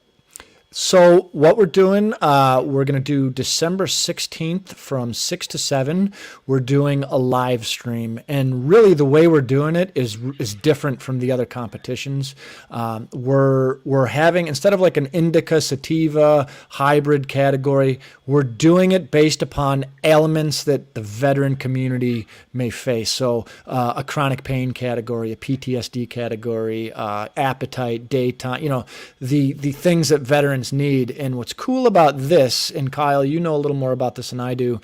So what we're doing, we're going to do December 16th from 6 to 7. We're doing a live stream. And really the way we're doing it is different from the other competitions. We're having, instead of like an indica sativa hybrid category, we're doing it based upon elements that the veteran community may face. So a chronic pain category, a PTSD category, appetite, daytime, the things that veterans need. And what's cool about this, and Kyle, you know a little more about this than I do,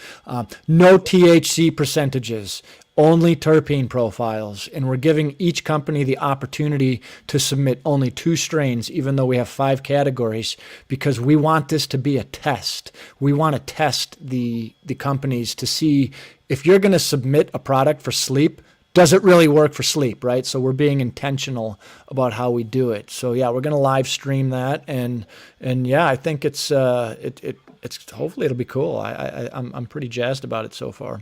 no THC percentages, only terpene profiles. And we're giving each company the opportunity to submit only 2 strains, even though we have 5 categories, because we want this to be a test. We want to test the companies to see if you're going to submit a product for sleep, does it really work for sleep, right? So we're being intentional about how we do it. So yeah, we're going to live stream that, and yeah, I think it's hopefully it'll be cool. I'm pretty jazzed about it so far.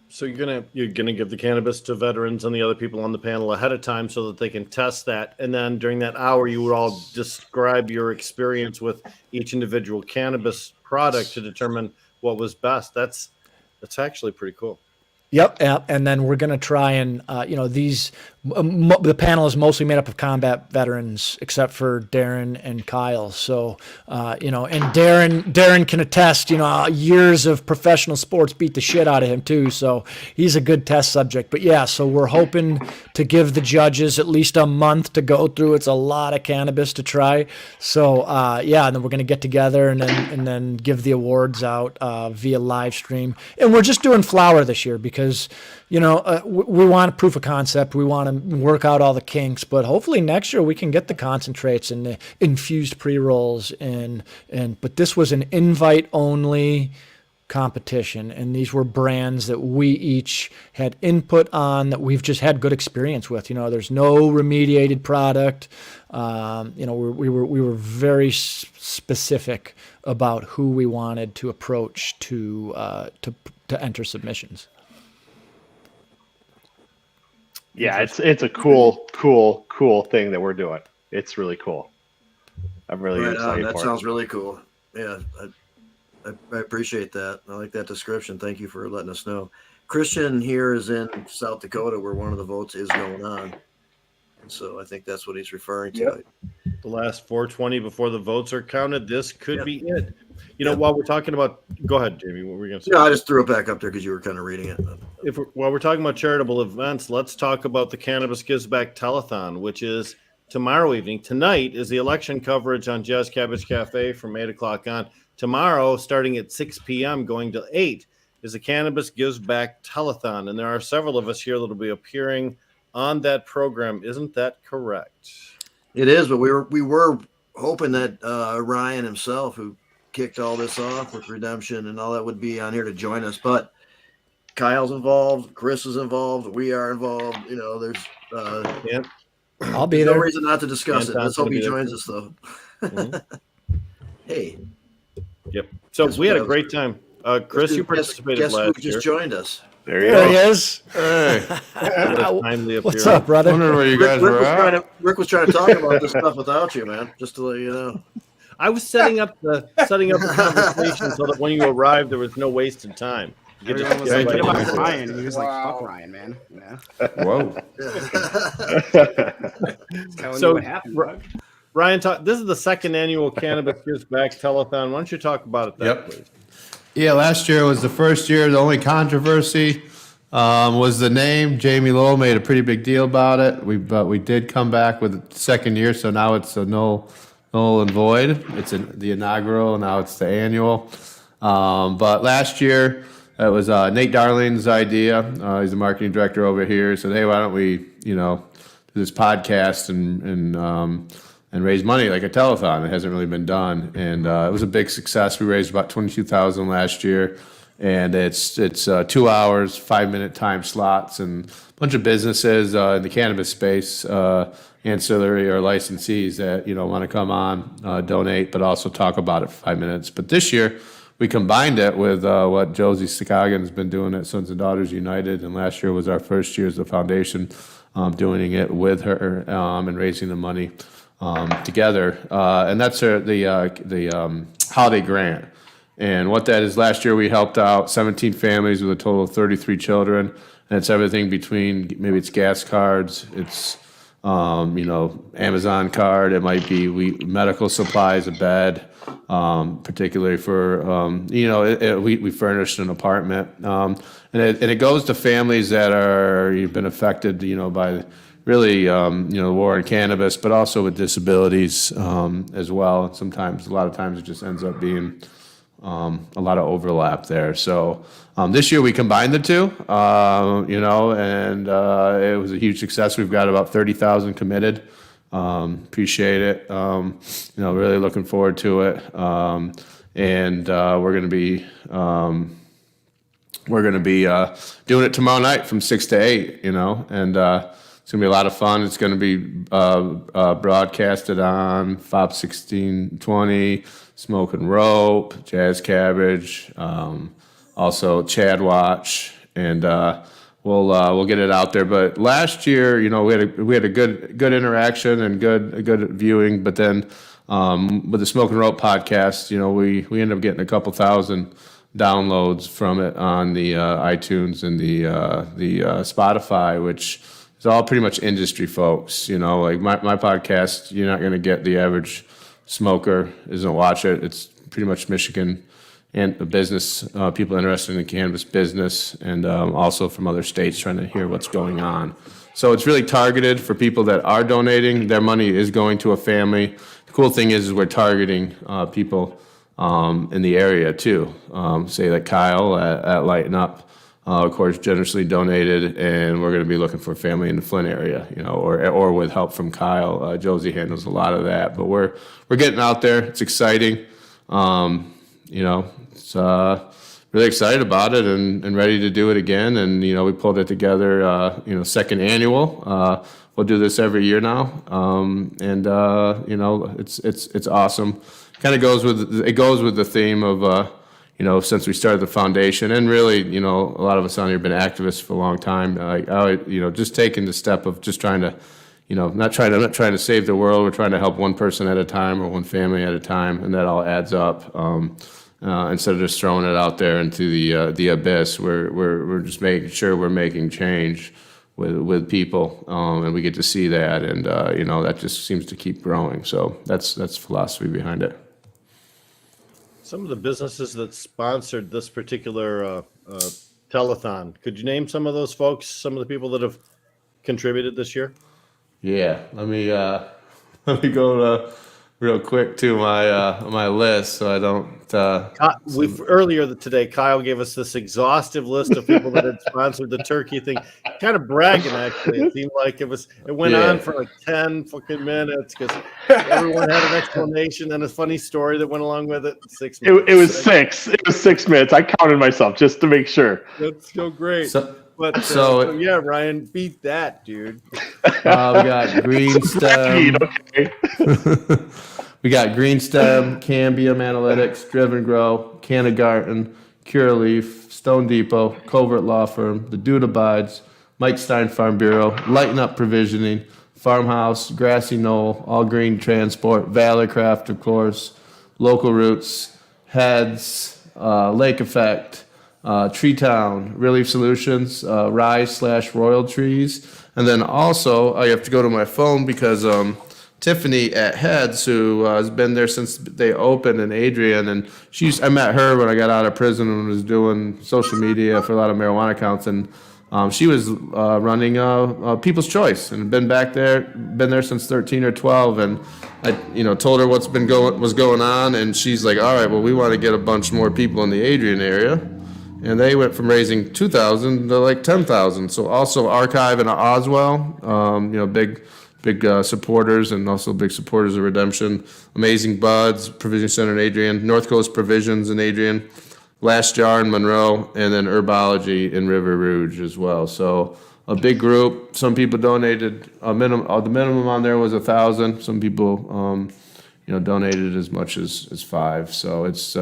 So you're gonna give the cannabis to veterans and the other people on the panel ahead of time so that they can test that, and then during that hour you would all describe your experience with each individual cannabis product to determine what was best. That's actually pretty cool. Yep, and then we're going to try and, the panel is mostly made up of combat veterans, except for Darren and Kyle. So, and Darren can attest, years of professional sports beat the shit out of him too. So he's a good test subject. But yeah, so we're hoping to give the judges at least a month to go through. It's a lot of cannabis to try. So yeah, and then we're going to get together and then give the awards out via live stream. And we're just doing flower this year because we want proof of concept. We want to work out all the kinks, but hopefully next year we can get the concentrates and the infused pre-rolls but this was an invite only competition, and these were brands that we each had input on that we've just had good experience with. There's no remediated product. We were very specific about who we wanted to approach to enter submissions. Yeah, it's a cool thing that we're doing. It's really cool. I'm really excited that for sounds it. really cool. Yeah, I appreciate that. I like that description. Thank you for letting us know. Christian here is in South Dakota, where one of the votes is going on. So I think that's what he's referring to. Yep. The last 420 before the votes are counted. This could be it. While we're talking about, go ahead, Jamie. What were you going to say? No, I just threw it back up there because you were kind of reading it. While we're talking about charitable events, let's talk about the Cannabis Gives Back telethon, which is tomorrow evening. Tonight is the election coverage on Jazz Cabbage Cafe from 8 o'clock on. tomorrow, starting at 6 p.m., going to 8, is the Cannabis Gives Back telethon. And there are several of us here that will be appearing on that program. Isn't that correct? It is, but we were hoping that Ryan himself, who kicked all this off with Redemption and all that, would be on here to join us. But Kyle's involved, Chris is involved, we are involved. You know, there's I'll be no there. reason not to discuss it. Let's hope he joins us, though. Mm-hmm. Hey. Yep. So we had a great time. Chris, you participated guess last who year. just joined us? There you There he go. is. Hey, What's up, brother? wondering where you Rick, guys Rick were was trying at. to, Rick was trying to talk about this stuff without you, man. Just to let you know. I was setting up the conversation so that when you arrived, there was no wasted time. You could Everyone was get like, right what into about it. Ryan? He was like, fuck Ryan, man. Yeah. Whoa. Telling So, you what happened. Ri- Ryan, this is the second annual Cannabis Gives Back telethon. Why don't you talk about it, Yep. please? Yeah, last year was the first year. The only controversy was the name. Jamie Lowell made a pretty big deal about it. But we did come back with the second year, so now it's a null and void. It's the inaugural, now it's the annual. But last year, it was Nate Darling's idea. He's the marketing director over here. He said, hey, why don't we, do this podcast and raise money like a telethon. It hasn't really been done, and it was a big success. We raised about $22,000 last year, and it's 2 hours, 5-minute time slots, and a bunch of businesses in the cannabis space, ancillary or licensees that want to come on, donate, but also talk about it for 5 minutes. But this year, we combined it with what Josie Sikagan's been doing at Sons and Daughters United, and last year was our first year as the foundation, doing it with her and raising the money together, and that's the holiday grant. And what that is, last year we helped out 17 families with a total of 33 children, and it's everything between maybe it's gas cards, it's Amazon card, it might be medical supplies, a bed, particularly for we furnished an apartment, and it goes to families that you've been affected by really, the war on cannabis, but also with disabilities as well. And sometimes, a lot of times, it just ends up being a lot of overlap there. So this year we combined the two, and it was a huge success. We've got about 30,000 committed. Appreciate it. Really looking forward to it. And we're going to be doing it tomorrow night from 6 to 8. And it's going to be a lot of fun. It's going to be broadcasted on FOP 1620, Smoke and Rope, Jazz Cabbage, also Chad Watch, and we'll get it out there. But last year, we had a good interaction and good viewing. But then with the Smoke and Rope podcast, we ended up getting a couple thousand downloads from it on the iTunes and the Spotify, which it's all pretty much industry folks, like my podcast, you're not going to get the average smoker isn't watch it. It's pretty much Michigan and the business, people interested in the cannabis business, and also from other states trying to hear what's going on. So it's really targeted for people that are donating. Their money is going to a family. The cool thing is we're targeting people in the area too. Say like Kyle at Lighten Up. Of course, generously donated, and we're going to be looking for a family in the Flint area, or with help from Kyle. Josie handles a lot of that, but we're getting out there. It's exciting. It's really excited about it and ready to do it again. And we pulled it together. Second annual. We'll do this every year now, and it's awesome. Kind of goes with the theme of. Since we started the foundation, and really, a lot of us on here have been activists for a long time. Just taking the step of just trying to, I'm not trying to save the world. We're trying to help one person at a time or one family at a time, and that all adds up. Instead of just throwing it out there into the abyss, we're just making sure we're making change with people, and we get to see that, and that just seems to keep growing. So that's the philosophy behind it. Some of the businesses that sponsored this particular telethon, could you name some of those folks, some of the people that have contributed this year? Yeah, let me go real quick to my list, so I don't. Earlier today, Kyle gave us this exhaustive list of people that had sponsored the turkey thing. Kind of bragging, actually. It seemed like it went on for like 10 fucking minutes because everyone had an explanation and a funny story that went along with it. 6 minutes. It was 6. It was 6 minutes. I counted myself just to make sure. That's so great. But yeah, Ryan, beat that, dude. We got green stem. Okay. We got Green Stem, Cambium Analytics, Driven Grow, Cannagarten, Cureleaf, Stone Depot, Covert Law Firm, The Dude Abides, Mike Stein Farm Bureau, Lighten Up Provisioning, Farmhouse, Grassy Knoll, All Green Transport, Valor Craft, of course, Local Roots, Heads, Lake Effect, Tree Town, Relief Solutions, Rise/Royal Trees, and then also I have to go to my phone because Tiffany at Heads, who has been there since they opened, and Adrian, and I met her when I got out of prison and was doing social media for a lot of marijuana accounts, and she was running People's Choice and been there since 13 or 12, and I told her was going on, and she's like, all right, well, we want to get a bunch more people in the Adrian area, and they went from raising 2,000 to like 10,000. So also Archive and Oswell, big supporters, and also big supporters of Redemption. Amazing Buds, Provision Center in Adrian, North Coast Provisions in Adrian, Last Jar in Monroe, and then Herbology in River Rouge as well. So a big group. Some people donated a minimum. The minimum on there was 1,000. Some people, donated as much as 5. So it's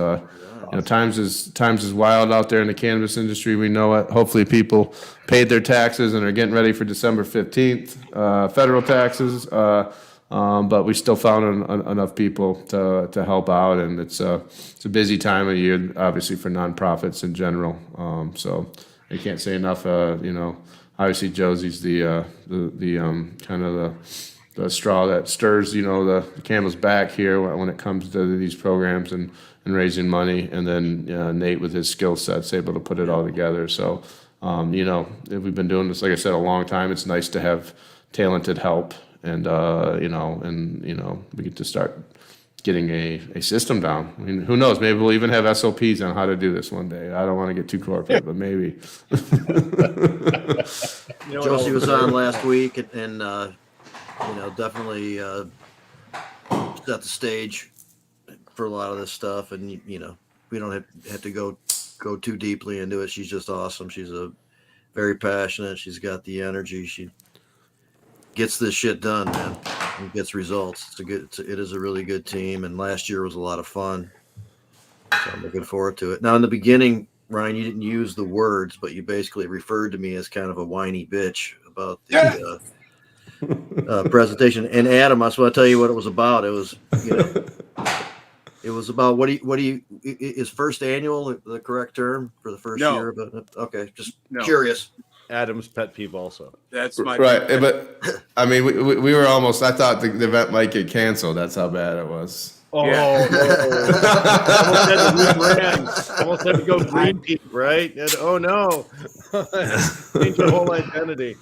times is wild out there in the cannabis industry. We know it. Hopefully people paid their taxes and are getting ready for December 15th, federal taxes. But we still found enough people to help out, and it's a busy time of year, obviously, for nonprofits in general. So I can't say enough. Obviously Josie's the kind of the straw that stirs the camel's back here when it comes to these programs and raising money, and then Nate with his skill set's able to put it all together. So if we've been doing this, like I said, a long time, it's nice to have talented help, and we get to start getting a system down. I mean, who knows? Maybe we'll even have SOPs on how to do this one day. I don't want to get too corporate, but maybe. Josie was on last week, and definitely set the stage for a lot of this stuff, and we don't have to go too deeply into it. She's just awesome. She's very passionate. She's got the energy. She gets this shit done, man, and gets results. It is a really good team, and last year was a lot of fun. So I'm looking forward to it. Now, in the beginning, Ryan, you didn't use the words, but you basically referred to me as kind of a whiny bitch about the presentation. And Adam, I just want to tell you what it was about. It was, it was about what do you is first annual the correct term for the first year? But okay, just curious. Adam's pet peeve also. That's my right, but I mean, we were almost. I thought the event might get canceled. That's how bad it was. Oh, Yeah. Almost had to go green peak, right? And, oh no, change the whole identity.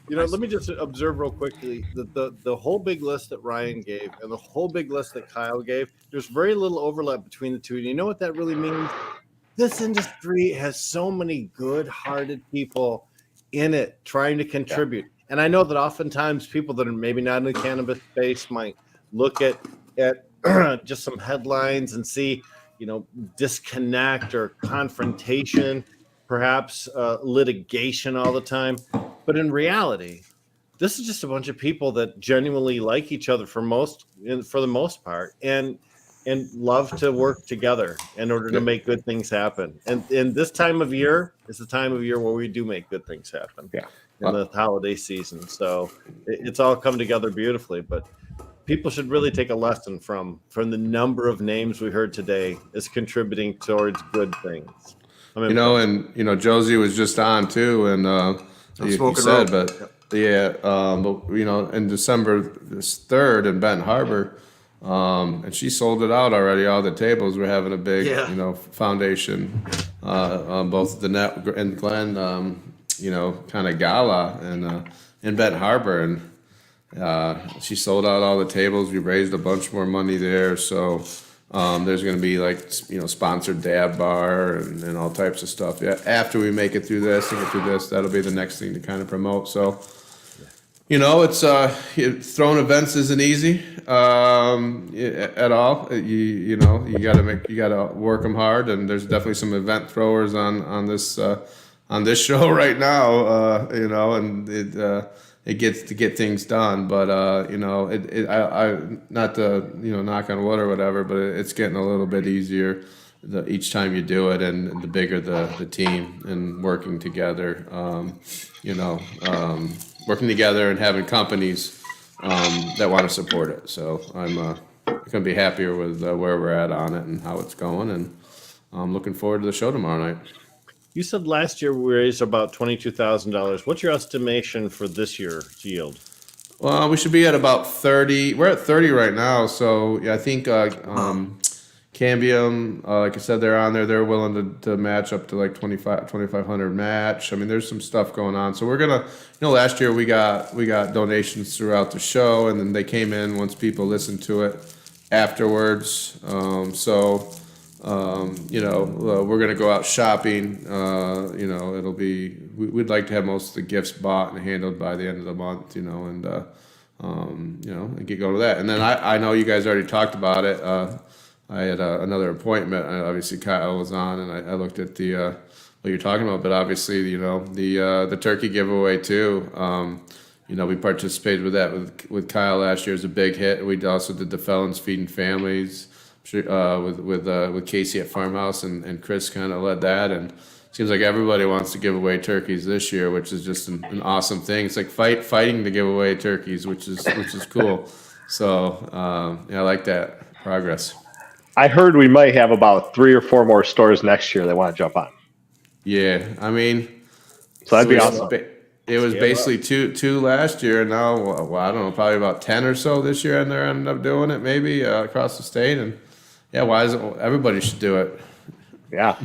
Let me just observe real quickly that the whole big list that Ryan gave and the whole big list that Kyle gave, there's very little overlap between the two. And you know what that really means? This industry has so many good-hearted people in it trying to contribute. Yeah. And I know that oftentimes people that are maybe not in the cannabis space might look at just some headlines and see, disconnect or confrontation, perhaps litigation all the time. But in reality, this is just a bunch of people that genuinely like each other for the most part, and love to work together in order to make good things happen. And this time of year is the time of year where we do make good things happen. Yeah. In the holiday season. So it's all come together beautifully, but people should really take a lesson from the number of names we heard today as contributing towards good things. Josie was just on too, and you said, but in December 3rd in Benton Harbor, and she sold it out already. All the tables were having a big, foundation, both the Net and Glenn, kind of gala, and in Benton Harbor, and She sold out all the tables. We raised a bunch more money there. So there's going to be like, sponsored dab bar and all types of stuff. Yeah, after we make it through this and get through this, that'll be the next thing to kind of promote. So, it's throwing events isn't easy at all. You gotta work them hard, and there's definitely some event throwers on this show right now. And it gets to get things done, but I not to knock on wood or whatever, but it's getting a little bit easier each time you do it, and the bigger the team and working together. Working together and having companies that want to support it. So I'm couldn't be happier with where we're at on it and how it's going, and I'm looking forward to the show tomorrow night. You said last year we raised about $22,000. What's your estimation for this year's yield? Well, we should be at about 30. We're at 30 right now, so yeah, I think Cambium, like I said, they're on there. They're willing to match up to like 2,500 match. I mean, there's some stuff going on. So we're gonna, last year we got donations throughout the show, and then they came in once people listened to it afterwards. We're gonna go out shopping. It'll be we'd like to have most of the gifts bought and handled by the end of the month. And get going to that. And then I know you guys already talked about it. I had another appointment. Obviously, Kyle was on, and I looked at the what you're talking about. But obviously, the turkey giveaway too. We participated with that with Kyle last year. It was a big hit. We also did the Felons Feeding Families with Casey at Farmhouse, and Chris kind of led that. And it seems like everybody wants to give away turkeys this year, which is just an awesome thing. It's like fighting to give away turkeys, which is cool. So I like that progress. I heard we might have about 3 or 4 more stores next year that want to jump on. Yeah, I mean, so that'd be awesome. It was basically two last year, and now I don't know, probably about 10 or so this year, and they're ending up doing it maybe across the state. And yeah, why is it? Everybody should do it. Yeah.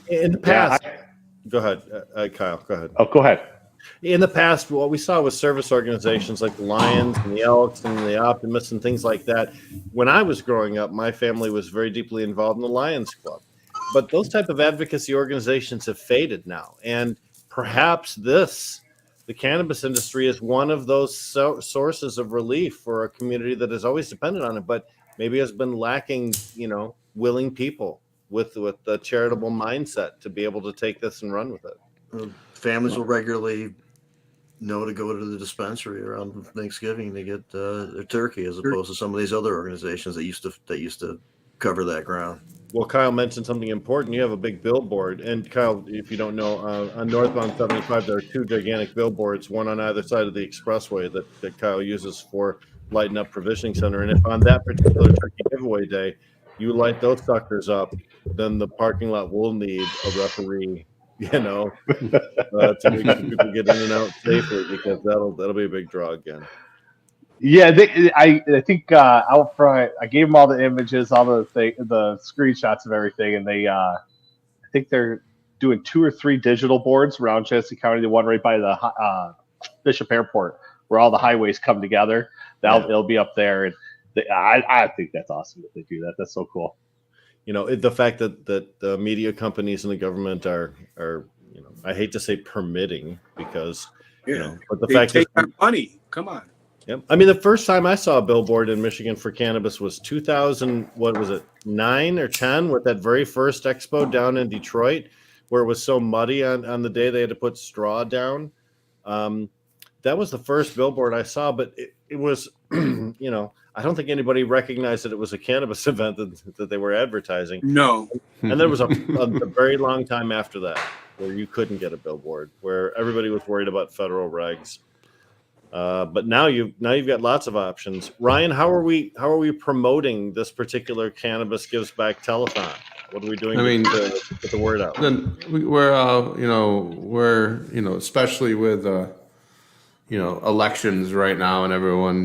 In the past, go ahead, Kyle. Go ahead. Oh, go ahead. In the past, what we saw was service organizations like the Lions and the Elks and the Optimists and things like that. When I was growing up, my family was very deeply involved in the Lions Club. But those type of advocacy organizations have faded now. And perhaps the cannabis industry is one of those sources of relief for a community that has always depended on it, but maybe has been lacking, willing people with the charitable mindset to be able to take this and run with it. Families will regularly know to go to the dispensary around Thanksgiving to get their turkey, as opposed to some of these other organizations that used to cover that ground. Well, Kyle mentioned something important. You have a big billboard, and Kyle, if you don't know, on northbound 75, there are 2 gigantic billboards, one on either side of the expressway that Kyle uses for lighting up Provisioning Center. And if on that particular turkey giveaway day you light those suckers up, then the parking lot will need a referee, to make sure people get in and out safely, because that'll be a big draw again. Yeah, I think out front, I gave them all the images, all the screenshots of everything, and I think they're doing 2 or 3 digital boards around Genesee County. The one right by the Bishop Airport, where all the highways come together. It'll be up there, and I think that's awesome that they do that. That's so cool. The fact that the media companies and the government are I hate to say permitting, because but the fact take our money. Come on. Yep. I mean, the first time I saw a billboard in Michigan for cannabis was 2000. What was it, 9 or 10? With that very first expo down in Detroit, where it was so muddy on the day they had to put straw down. That was the first billboard I saw, but it was, I don't think anybody recognized that it was a cannabis event that they were advertising. No. And there was a very long time after that where you couldn't get a billboard, where everybody was worried about federal regs. But now you've got lots of options. Ryan, how are we promoting this particular Cannabis Gives Back telethon? What are we doing to get the word out? Then we're especially with elections right now, and everyone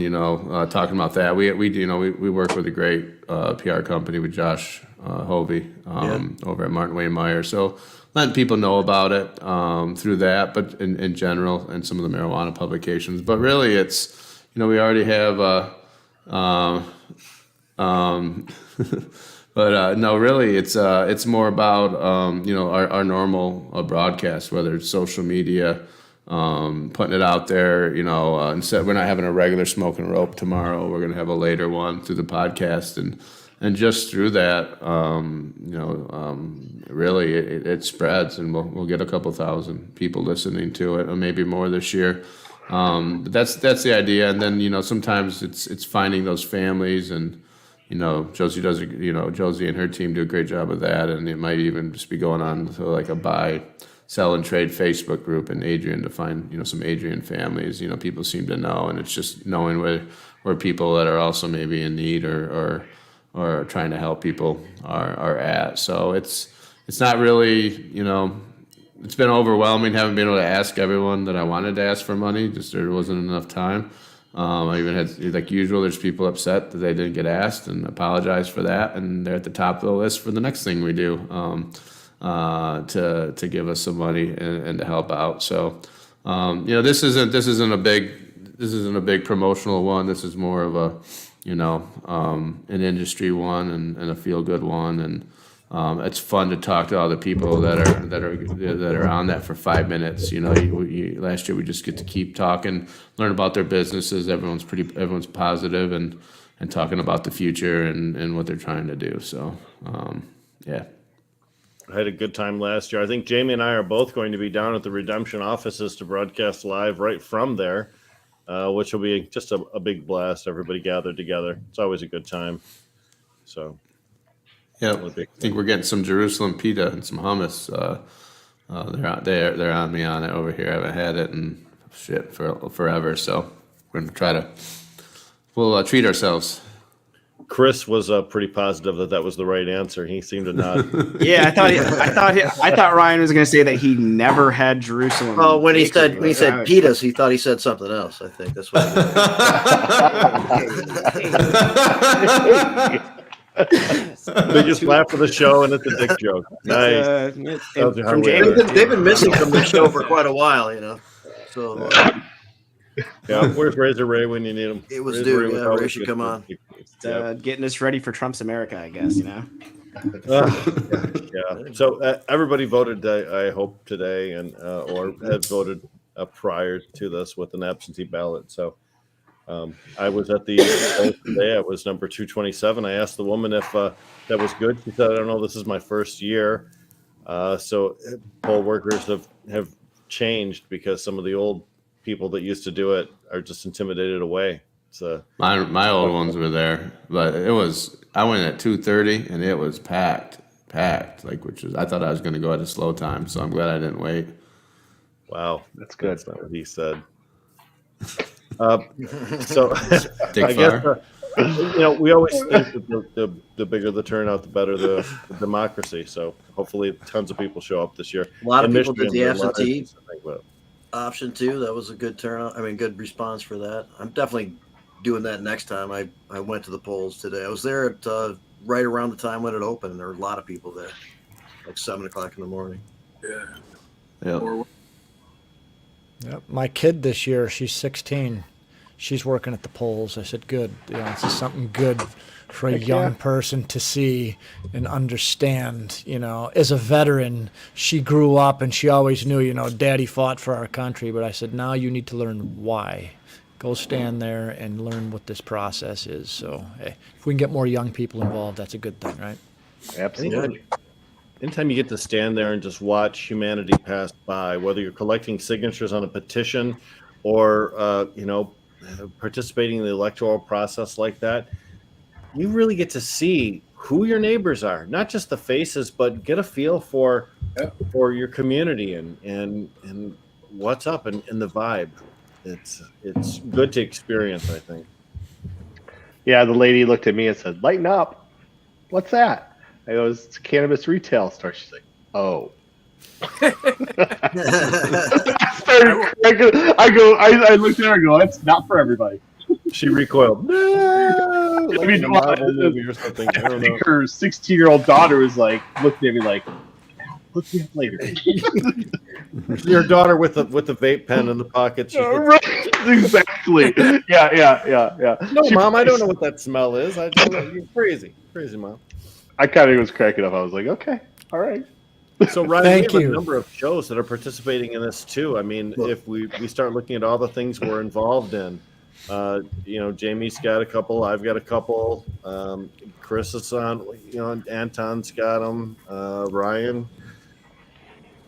talking about that. We work with a great PR company with Josh Hovey over at Martin Wayne Meyer. So letting people know about it through that, but in general, and some of the marijuana publications. But really, it's we already have um, but no, really, it's more about our normal broadcast, whether it's social media, putting it out there. Instead we're not having a regular smoke and rope tomorrow. We're gonna have a later one through the podcast, and just through that, really it spreads, and we'll get a couple thousand people listening to it, or maybe more this year. But that's the idea, and then sometimes it's finding those families and. Josie Josie and her team do a great job of that, and it might even just be going on to like a buy, sell, and trade Facebook group in Adrian to find some Adrian families. People seem to know, and it's just knowing where people that are also maybe in need or trying to help people are at. So it's not really it's been overwhelming. Haven't been able to ask everyone that I wanted to ask for money. Just there wasn't enough time. I even had, like usual, there's people upset that they didn't get asked and apologize for that, and they're at the top of the list for the next thing we do to give us some money and to help out. So this isn't a big promotional one. This is more of a an industry one and a feel good one, and it's fun to talk to all the people that are on that for 5 minutes. Last year we just get to keep talking, learn about their businesses. Everyone's positive and talking about the future and what they're trying to do. So yeah. I had a good time last year. I think Jamie and I are both going to be down at the Redemption offices to broadcast live right from there, which will be just a big blast. Everybody gathered together. It's always a good time. So. Yeah, I think we're getting some Jerusalem pita and some hummus. They're on me on it over here. I haven't had it in for forever, so we're gonna we'll treat ourselves. Chris was pretty positive that was the right answer. He seemed to nod. Yeah, I thought Ryan was going to say that he never had Jerusalem. Oh, when he said pitas, he thought he said something else. I think that's what. They just laugh for the show, and it's a dick joke. Nice. They've been missing from the show for quite a while, So. Yeah, where's Razor Ray when you need him? It was due. Yeah, Ray should come on. Getting us ready for Trump's America, I guess. Yeah. So everybody voted, I hope today, and or had voted prior to this with an absentee ballot. So I was at the poll today. I was number 227. I asked the woman if that was good. She said, "I don't know. This is my first year." So poll workers have changed because some of the old people that used to do it are just intimidated away. So my old ones were there, but I went at 2:30 and it was packed, I thought I was going to go at a slow time, so I'm glad I didn't wait. Wow, that's good. That's not what he said. So Dick I guess we always think that the bigger the turnout, the better the democracy. So hopefully tons of people show up this year. A lot of In people Michigan, did the absentee option too. That was a good turnout. Good response for that. I'm definitely doing that next time. I went to the polls today. I was there at right around the time when it opened, and there were a lot of people there, like 7:00 in the morning. Yeah. Yep. My kid this year, she's 16. She's working at the polls. I said, good. It's something good for a young person to see and understand. As a veteran, she grew up and she always knew, Daddy fought for our country. But I said, now you need to learn why. Go stand there and learn what this process is. So, hey, if we can get more young people involved, that's a good thing, right? Absolutely. Anytime you get to stand there and just watch humanity pass by, whether you're collecting signatures on a petition or, participating in the electoral process like that, you really get to see who your neighbors are, not just the faces, but get a feel for your community and what's up and the vibe. It's good to experience, I think. Yeah, the lady looked at me and said, "Lighten up. What's that?" I go, "It's a cannabis retail store." She's like, "Oh." I looked at her and go, "It's not for everybody." She recoiled. No! I mean, or something. I don't know. think her 16-year-old daughter was like, looking at me like, "Look me up later." Your daughter with the vape pen in the pocket. She Right. Exactly. Yeah. No, Mom, I don't know what that smell is. I don't know. You're crazy, Mom. I kind of was cracking up. I was like, okay, all right. So, Ryan, Thank we have you. a number of shows that are participating in this too. I mean, if we start looking at all the things we're involved in, Jamie's got a couple, I've got a couple, Chris is on, Anton's got them, Ryan.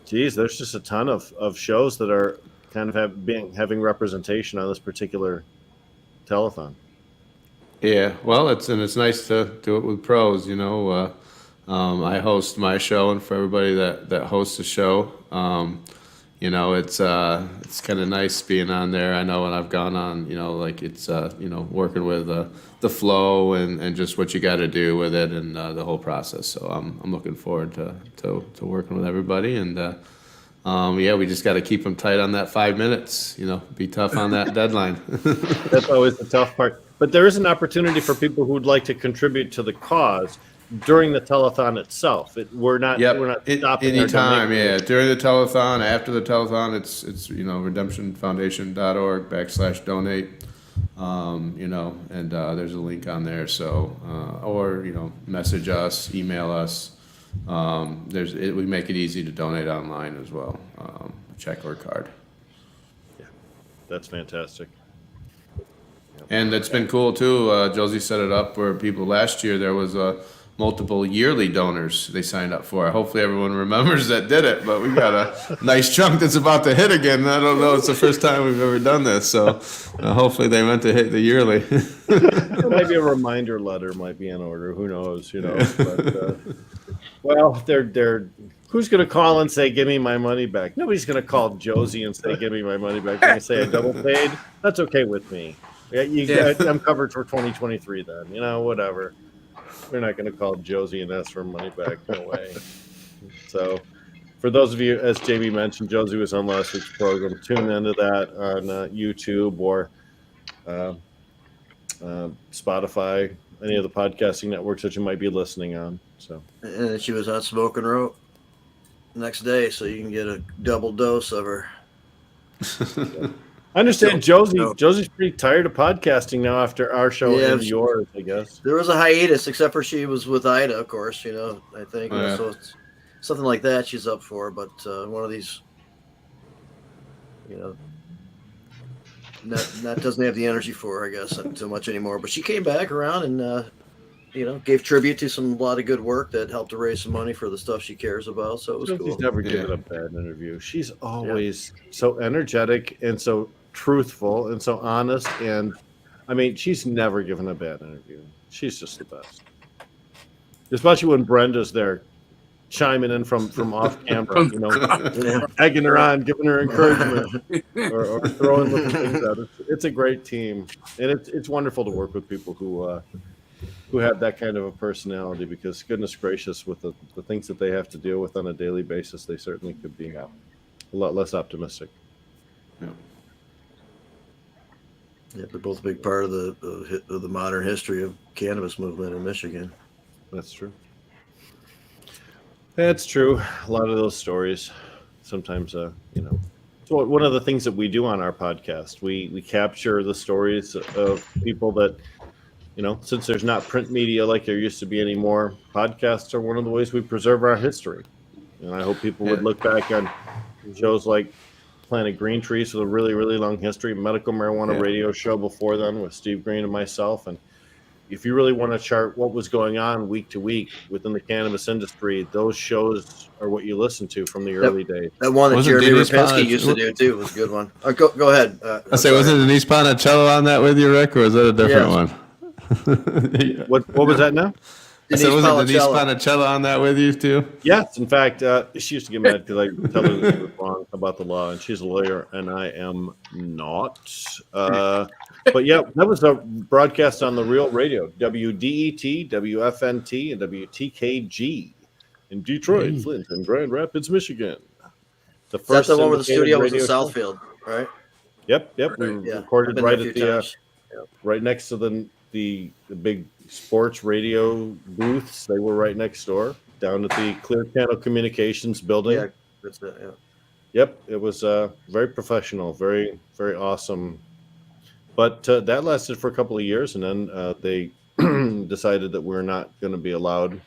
Geez, there's just a ton of shows that are kind of having representation on this particular telethon. Yeah, well, it's nice to do it with pros. I host my show, and for everybody that hosts a show, it's kind of nice being on there. I know when I've gone on, it's working with the flow and just what you got to do with it and the whole process. So I'm looking forward to working with everybody, and we just got to keep them tight on that 5 minutes. Be tough on that deadline. That's always the tough part. But there is an opportunity for people who would like to contribute to the cause during the telethon itself. We're not stopping anytime. Yeah, during the telethon, after the telethon, it's redemptionfoundation.org/donate. And there's a link on there. So or message us, email us. We make it easy to donate online as well, check or card. Yeah, that's fantastic. And it's been cool too. Josie set it up where people last year there was multiple yearly donors they signed up for. Hopefully everyone remembers that did it, but we got a nice chunk that's about to hit again. I don't know. It's the first time we've ever done this, so hopefully they meant to hit the yearly. Maybe a reminder letter might be in order. Who knows? But, well, they're. Who's going to call and say, "Give me my money back"? Nobody's going to call Josie and say, "Give me my money back." They're going to say, "I double paid." That's okay with me. I'm covered for 2023 then. Whatever. We're not going to call Josie and ask for money back. No way. So, for those of you, as Jamie mentioned, Josie was on last week's program. Tune into that on YouTube or Spotify, any of the podcasting networks that you might be listening on. So, and she was on Smoking Rope next day, so you can get a double dose of her. I understand Josie's pretty tired of podcasting now after our show and yours, I guess. There was a hiatus, except for she was with Ida, of course, I think. So it's something like that she's up for. But one of these, that doesn't have the energy for her, I guess, not so much anymore. But she came back around and, gave tribute to a lot of good work that helped to raise some money for the stuff she cares about. So it was cool. She's never given a bad interview. She's always so energetic and so truthful and so honest, and I mean, she's never given a bad interview. She's just the best, especially when Brenda's there chiming in from off camera, egging her on, giving her encouragement, or throwing little things out. It's a great team, and it's wonderful to work with people who have that kind of a personality, because goodness gracious, with the things that they have to deal with on a daily basis, they certainly could be a lot less optimistic. Yeah, they're both a big part of the modern history of cannabis movement in Michigan. That's true. That's true. A lot of those stories, sometimes, so one of the things that we do on our podcast, we capture the stories of people that, since there's not print media like there used to be anymore, podcasts are one of the ways we preserve our history. And I hope people would look back on shows like Planted Green Trees with a really, really long history, medical marijuana radio show before then with Steve Green and myself. And if you really want to chart what was going on week to week within the cannabis industry, those shows are what you listen to from the early days. That one that Jeremy Rapinski used to do too was a good one. Go ahead. Wasn't Denise Ponticello on that with you, Rick, or was that a different one? What was that now? Wasn't Denise Ponticello on that with you too? Yes, in fact, she used to get mad because I tell her she was wrong about the law, and she's a lawyer, and I am not. But yeah, that was a broadcast on the Real Radio, WDET, WFNT, and WTKG in Detroit, Flint, and Grand Rapids, Michigan. That's the one where the studio was in Southfield, right? Yep. We recorded right at the right next to the big sports radio booths. They were right next door, down at the Clear Channel Communications building. Yeah, that's it. Yeah. Yep, it was very professional, very, very awesome But that lasted for a couple of years, and then they decided that we're not going to be allowed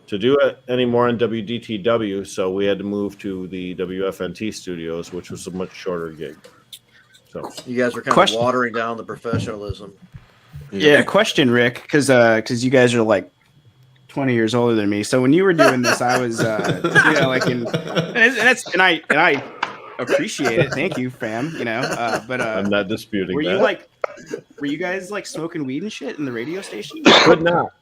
to do it anymore on WDTW, so we had to move to the WFNT studios, which was a much shorter gig. So You guys are kind Question. of watering down the professionalism. Yeah, question, Rick, because you guys are like 20 years older than me. So when you were doing this, I was, like and I appreciate it. Thank you, fam. But I'm not disputing were that. were you guys like smoking weed and shit in the radio station? Could not.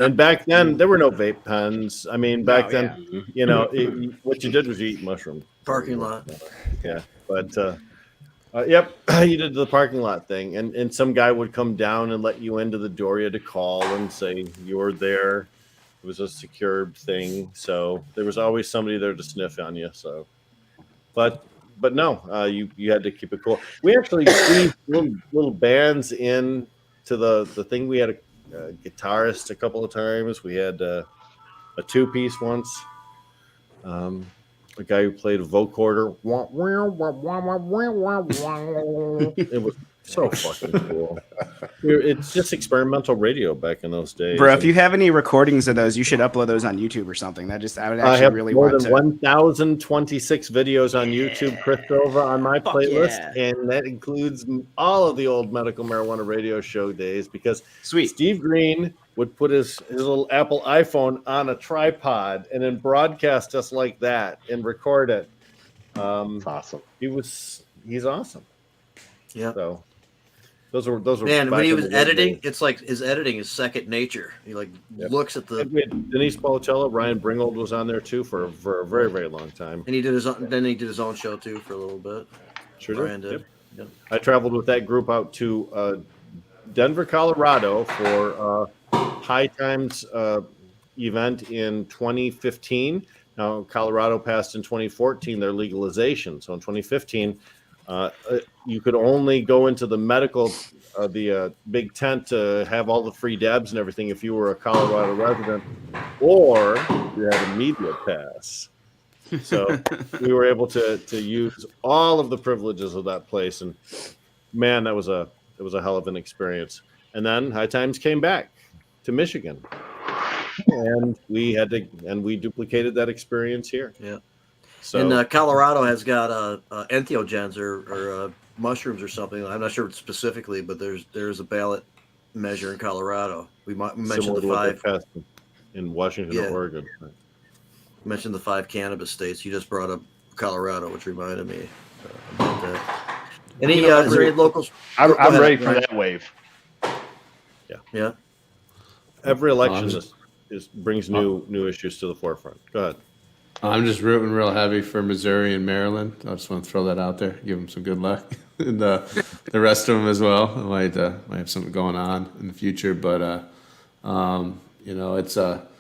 And back then, there were no vape pens. I mean, back No, then, what you did was you eat mushrooms. Parking lot. Yeah, but yep, you did the parking lot thing, and some guy would come down and let you into the door. You had to call and say you were there. It was a secured thing, so there was always somebody there to sniff on you. So, but no, you had to keep it cool. We actually squeezed little bands in to the thing. We had a guitarist a couple of times. We had a 2-piece once. A guy who played a vocoder. It was so fucking cool. It's just experimental radio back in those days. Bro, if you have any recordings of those, you should upload those on YouTube or something. I would I actually have really more want than to. 1,026 videos on YouTube, Christopher, on my Fuck playlist, yeah. and that includes all of the old medical marijuana radio show days, because Sweet. Steve Green would put his little Apple iPhone on a tripod and then broadcast us like that and record it. It's awesome. He's awesome. Yeah. So those were Man, back when he in was the editing, days. it's like his editing is second nature. He looks at the, And we had Denise Policello, Ryan Bringold was on there too for a very, very long time. and he did his own show too for a little bit. Sure Brian did. did. Yep. I traveled with that group out to Denver, Colorado for High Times event in 2015. Now, Colorado passed in 2014 their legalization. So in 2015, you could only go into the medical, the big tent to have all the free dabs and everything if you were a Colorado resident, or you had a media pass. So we were able to use all of the privileges of that place, and man, it was a hell of an experience. And then High Times came back to Michigan, and we duplicated that experience here. Yeah. So And Colorado has got entheogens or mushrooms or something. I'm not sure specifically, but there's a ballot measure in Colorado. We mentioned similar the to what they 5. passed in Washington Yeah. or Oregon. Mentioned the 5 cannabis states. You just brought up Colorado, which reminded me about that. Any is there any locals? I'm Go ahead, ready for Ryan. that wave. Yeah. Every election brings new issues to the forefront. Go ahead. I'm just rooting real heavy for Missouri and Maryland. I just want to throw that out there. Give them some good luck, and the rest of them as well. I might have something going on in the future, but it's I'm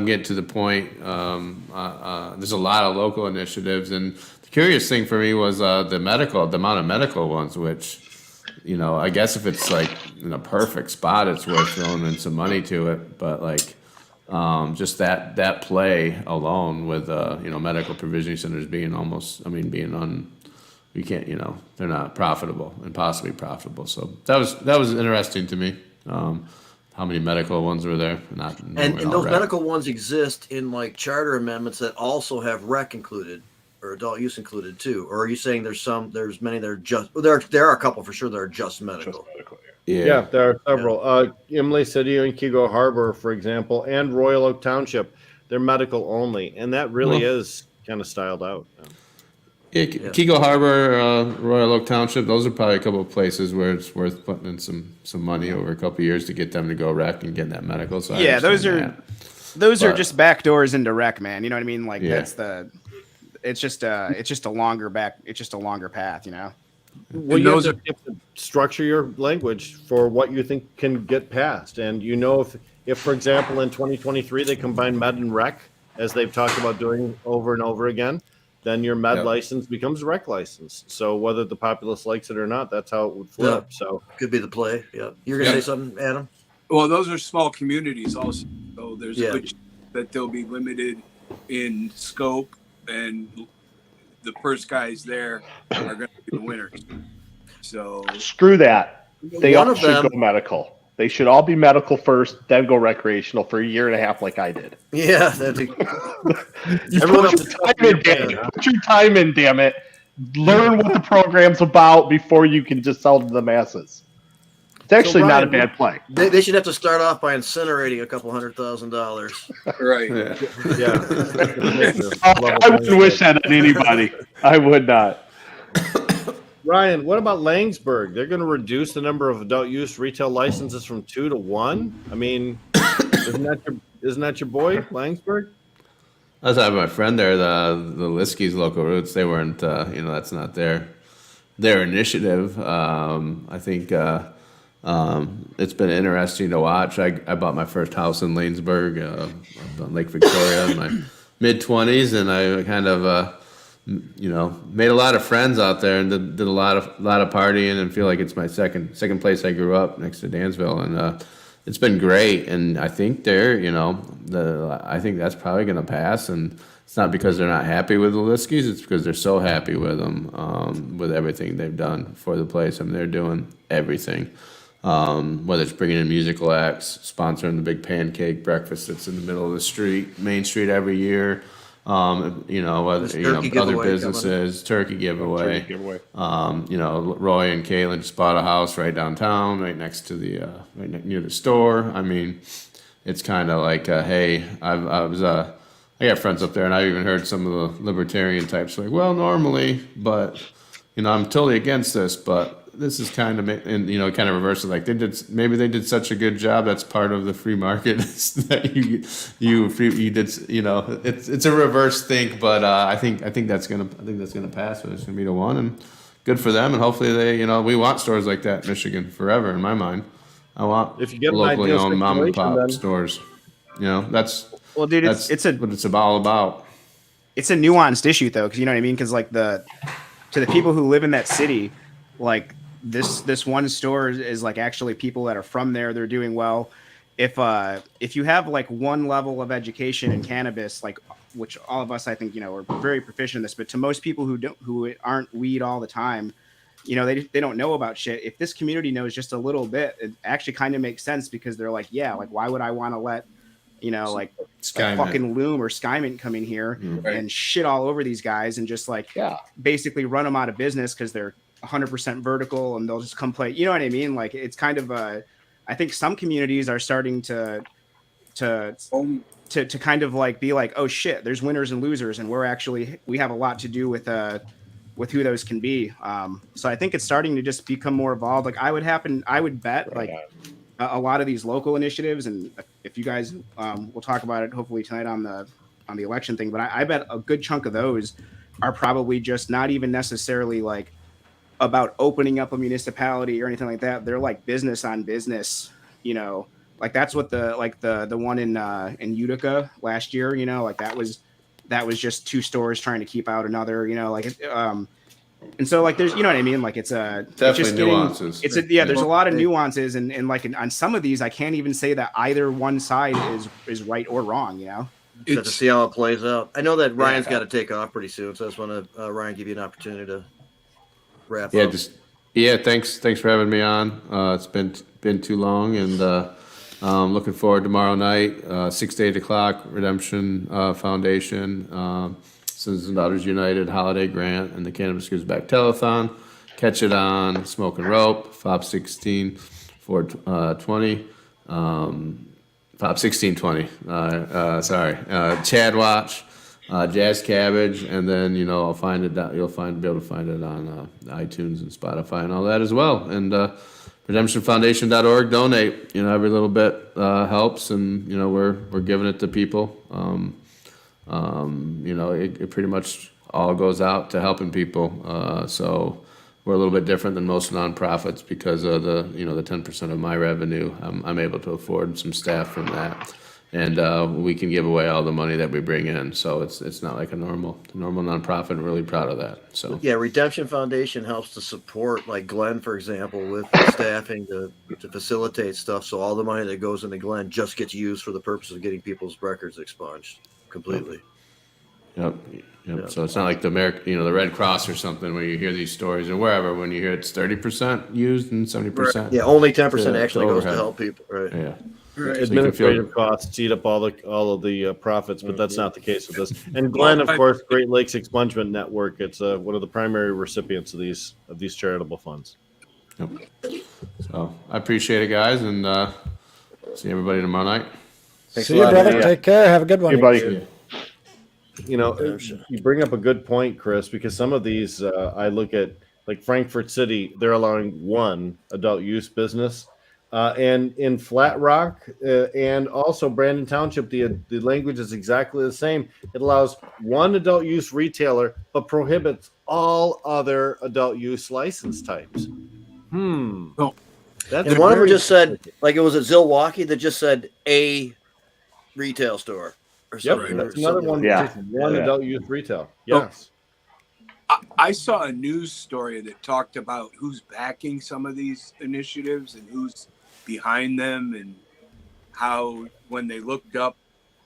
getting to the point. There's a lot of local initiatives, and the curious thing for me was the amount of medical ones, which, I guess if it's like in a perfect spot, it's worth throwing in some money to it. But like, just that play alone with medical provisioning centers being we can't, they're not profitable and possibly profitable. So that was interesting to me. How many medical ones were there? And those medical ones exist in like charter amendments that also have rec included or adult use included too. Or are you saying there's many that are just there are a couple for sure that are just medical. Yeah, there are several. Imlay City and Kego Harbor, for example, and Royal Oak Township, they're medical only, and that really is kind of styled out. Yeah, Kego Harbor, Royal Oak Township, those are probably a couple of places where it's worth putting in some money over a couple of years to get them to go rec and get that medical. So yeah, those are just back doors into rec, man. You know what I mean? Like it's just a longer path, Well, you have to structure your language for what you think can get passed. And if for example, in 2023, they combine med and rec, as they've talked about doing over and over again, then your med license becomes a rec license. So whether the populace likes it or not, that's how it would flip. Yeah. So could be the play. Yeah. You're going to say something, Adam? Well, those are small communities also. So there's a good chance that they'll be limited in scope, and the first guys there are going to be the winters. So Screw that. They One all of should them- go medical. They should all be medical first, then go recreational for a year and a half, like I did. Yeah, that'd be, You Everyone put else your is time in, yeah. Danny. Put your time in, damn it. Learn what the program's about before you can just sell to the masses. It's actually not a Ryan, bad play. they should have to start off by incinerating $200,000. right. Yeah. Yeah. I wouldn't wish that on anybody. I would not. Ryan, what about Langsburg? They're going to reduce the number of adult use retail licenses from 2 to 1. I mean, isn't that your boy, Langsburg? I was having my friend there, the Liskey's local roots. They weren't, that's not their initiative. I think it's been interesting to watch. I bought my first house in Lanesburg, up on Lake Victoria, in my mid-20s, and I kind of made a lot of friends out there and did a lot of partying, and feel like it's my second place I grew up, next to Dansville, and it's been great. And I think I think that's probably going to pass, and it's not because they're not happy with the Liskies, it's because they're so happy with them, with everything they've done for the place. I mean, they're doing everything, whether it's bringing in musical acts, sponsoring the big pancake breakfast that's in the middle of the street, Main Street, every year. Whether other businesses, turkey giveaway. Roy and Kaylin just bought a house right downtown, right next to the near the store. I mean, it's kind of like, hey, I got friends up there, and I've even heard some of the libertarian types like, well, normally, but I'm totally against this, but this is kind of, and kind of reverse it. Like they did such a good job. That's part of the free market that you did. It's a reverse think, but I think that's gonna pass. So it's gonna be the one, and good for them. And hopefully we want stores like that in Michigan forever. In my mind, I want If you get an locally ideal owned mom and situation, pop then- stores. That's Well, dude, that's what it's all about. it's a nuanced issue though, because you know what I mean. Because like to the people who live in that city, like this one store is like actually people that are from there. They're doing well. If you have like one level of education in cannabis, like which all of us I think are very proficient in this, but to most people who aren't weed all the time, they don't know about shit. If this community knows just a little bit, it actually kind of makes sense, because they're like, yeah, like why would I want to let like Skymint. fucking Loom or Skymint come in here and shit all over these guys and just like basically run them out of business because they're 100% vertical and they'll just come play. You know what I mean? Like it's kind of I think some communities are starting to kind of like be like, oh shit, there's winners and losers, and we have a lot to do with who those can be. So I think it's starting to just become more evolved. Like I would bet like a lot of these local initiatives, and if you guys we'll talk about it hopefully tonight on the election thing, but I bet a good chunk of those are probably just not even necessarily like about opening up a municipality or anything like that. They're like business on business, like that's what the one in Utica last year, like that was just two stores trying to keep out another, and so like there's, you know what I mean? Like it's Definitely nuances. There's a lot of nuances, and like on some of these, I can't even say that either one side is right or wrong, Have to see how it plays out. I know that Ryan's got to take off pretty soon, so I just want to Ryan give you an opportunity to wrap up. Thanks for having me on. It's been too long, and looking forward tomorrow night, 6 to 8 o'clock, Redemption Foundation, Sons and Daughters United Holiday Grant, and the Cannabis Gives Back Telethon. Catch it on Smoke and Rope, FOB 16 420, FOB 1620. Chad Watch, Jazz Cabbage, and then you'll be able to find it on iTunes and Spotify and all that as well. And redemptionfoundation.org, donate. Every little bit helps, and we're giving it to people. It pretty much all goes out to helping people. So we're a little bit different than most nonprofits because of the 10% of my revenue. I'm able to afford some staff from that, and we can give away all the money that we bring in. So it's not like a normal nonprofit. I'm really proud of that. So yeah, Redemption Foundation helps to support, like Glenn, for example, with the staffing to facilitate stuff. So all the money that goes into Glenn just gets used for the purpose of getting people's records expunged completely. Yep. Yep. So it's not like the the Red Cross or something where you hear these stories or wherever when you hear it's 30% used and 70%. Yeah, only 10% to actually goes to overhead. help people. Right. Yeah. Right. Administrative costs eat up all of the profits, but that's not the case with this. And Glenn, of course, Great Lakes Expungement Network. It's one of the primary recipients of these charitable funds. Yep. So I appreciate it, guys, and see everybody tomorrow night. Thanks See a you, lot, brother. man. Take care. Have a good one. Hey, buddy. You bring up a good point, Chris, because some of these I look at, like Frankfurt City, they're allowing one adult use business. And in Flat Rock and also Brandon Township, the language is exactly the same. It allows one adult use retailer, but prohibits all other adult use license types. Oh. That's And one of them very just said, tricky. like it was at Zilwaukee that just said a retail store or Yep, something. that's or another something one. like Yeah. Just one Yeah. adult use retail. Yes. I saw a news story that talked about who's backing some of these initiatives and who's behind them, and how when they looked up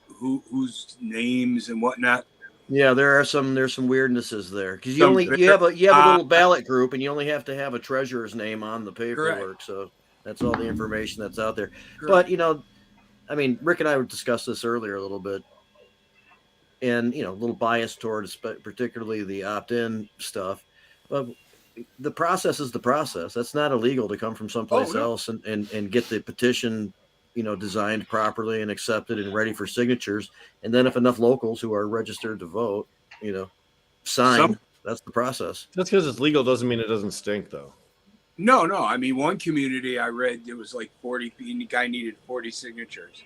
whose names and whatnot. Yeah, there's some weirdnesses there because you Some have a very- little ballot group and you only have to have a treasurer's name on the paperwork. Correct. So that's all the information that's out there. Correct. But I mean, Rick and I discussed this earlier a little bit, and a little bias towards particularly the opt-in stuff. But the process is the process. That's not illegal to come from someplace no. else and get the petition, designed properly and accepted and ready for signatures. And then if enough locals who are registered to vote, sign, that's the process. Just because it's legal doesn't mean it doesn't stink, though. No. I mean, one community I read, it was like 40. The guy needed 40 signatures,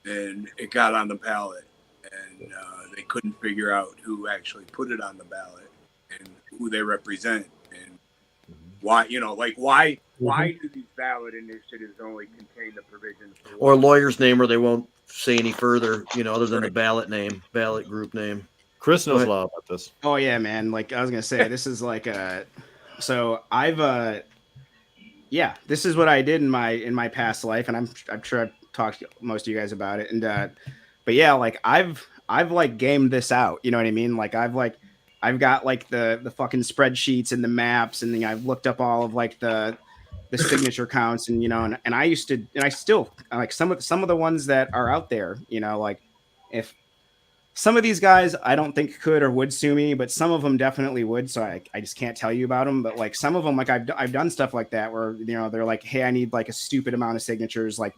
and it got on the ballot, and they couldn't figure out who actually put it on the ballot and who they represent, and why. Why do these ballot initiatives only contain the provisions for Or a one? lawyer's name where they won't say any further, other than the ballot group name. Chris knows a Go lot about this. Oh yeah, man. Like I was gonna say, this is like so I've this is what I did in my past life, and I'm sure I've talked to most of you guys about it. And but yeah, like I've like gamed this out. You know what I mean? Like I've got like the fucking spreadsheets and the maps, and then I've looked up all of like the signature counts, and and I used to, and I still like some of the ones that are out there. Like if some of these guys I don't think could or would sue me, but some of them definitely would. So I just can't tell you about them. But like some of them, like I've done stuff like that where they're like, hey, I need like a stupid amount of signatures, like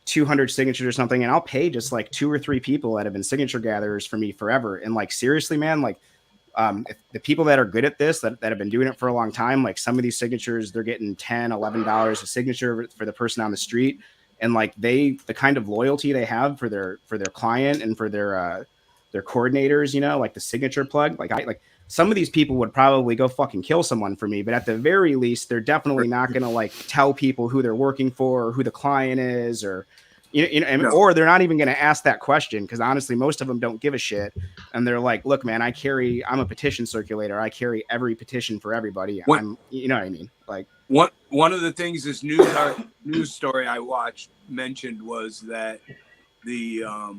200 signatures or something, and I'll pay just like 2 or 3 people that have been signature gatherers for me forever. And like seriously, man, like if the people that are good at this that have been doing it for a long time, like some of these signatures, they're getting $10-11 a signature for the person on the street. And like the kind of loyalty they have for their client and for their coordinators, like the signature plug, like some of these people would probably go fucking kill someone for me, but at the very least, they're definitely not going to like tell people who they're working for or who the client is, or or they're not even going to ask that question, because honestly, most of them don't give a shit, and they're like, "Look, man, I'm a petition circulator. I carry every petition for everybody. You know what I mean?" Like one of the things this news story I watched mentioned was that the oh,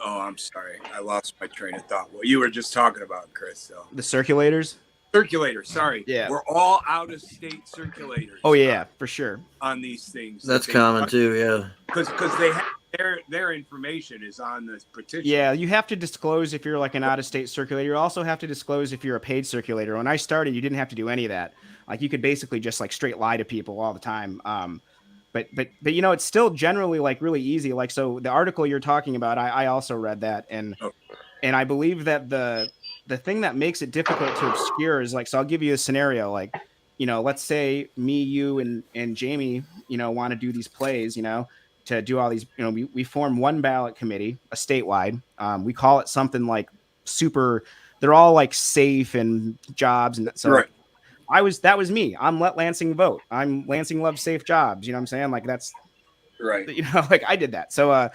I'm sorry, I lost my train of thought. What you were just talking about, Chris? So the circulators. Circulators, sorry. Yeah. We're all out of state circulators. Oh yeah, for sure. On these things. That's common too, yeah. Because they have their information is on this petition. Yeah, you have to disclose if you're like an out-of-state circulator. You also have to disclose if you're a paid circulator. When I started, you didn't have to do any of that. Like you could basically just like straight lie to people all the time. But it's still generally like really easy. Like so, the article you're talking about, I also read that, and I believe that the thing that makes it difficult to obscure is like, so I'll give you a scenario. Like, let's say me, you, and Jamie, want to do these plays, to do all these, we form one ballot committee, a statewide. We call it something like super, they're all like safe and jobs. And so right. that was me. I'm Let Lansing Vote. I'm Lansing Loves Safe Jobs. You know what I'm saying? Like that's right. Like I did that. So,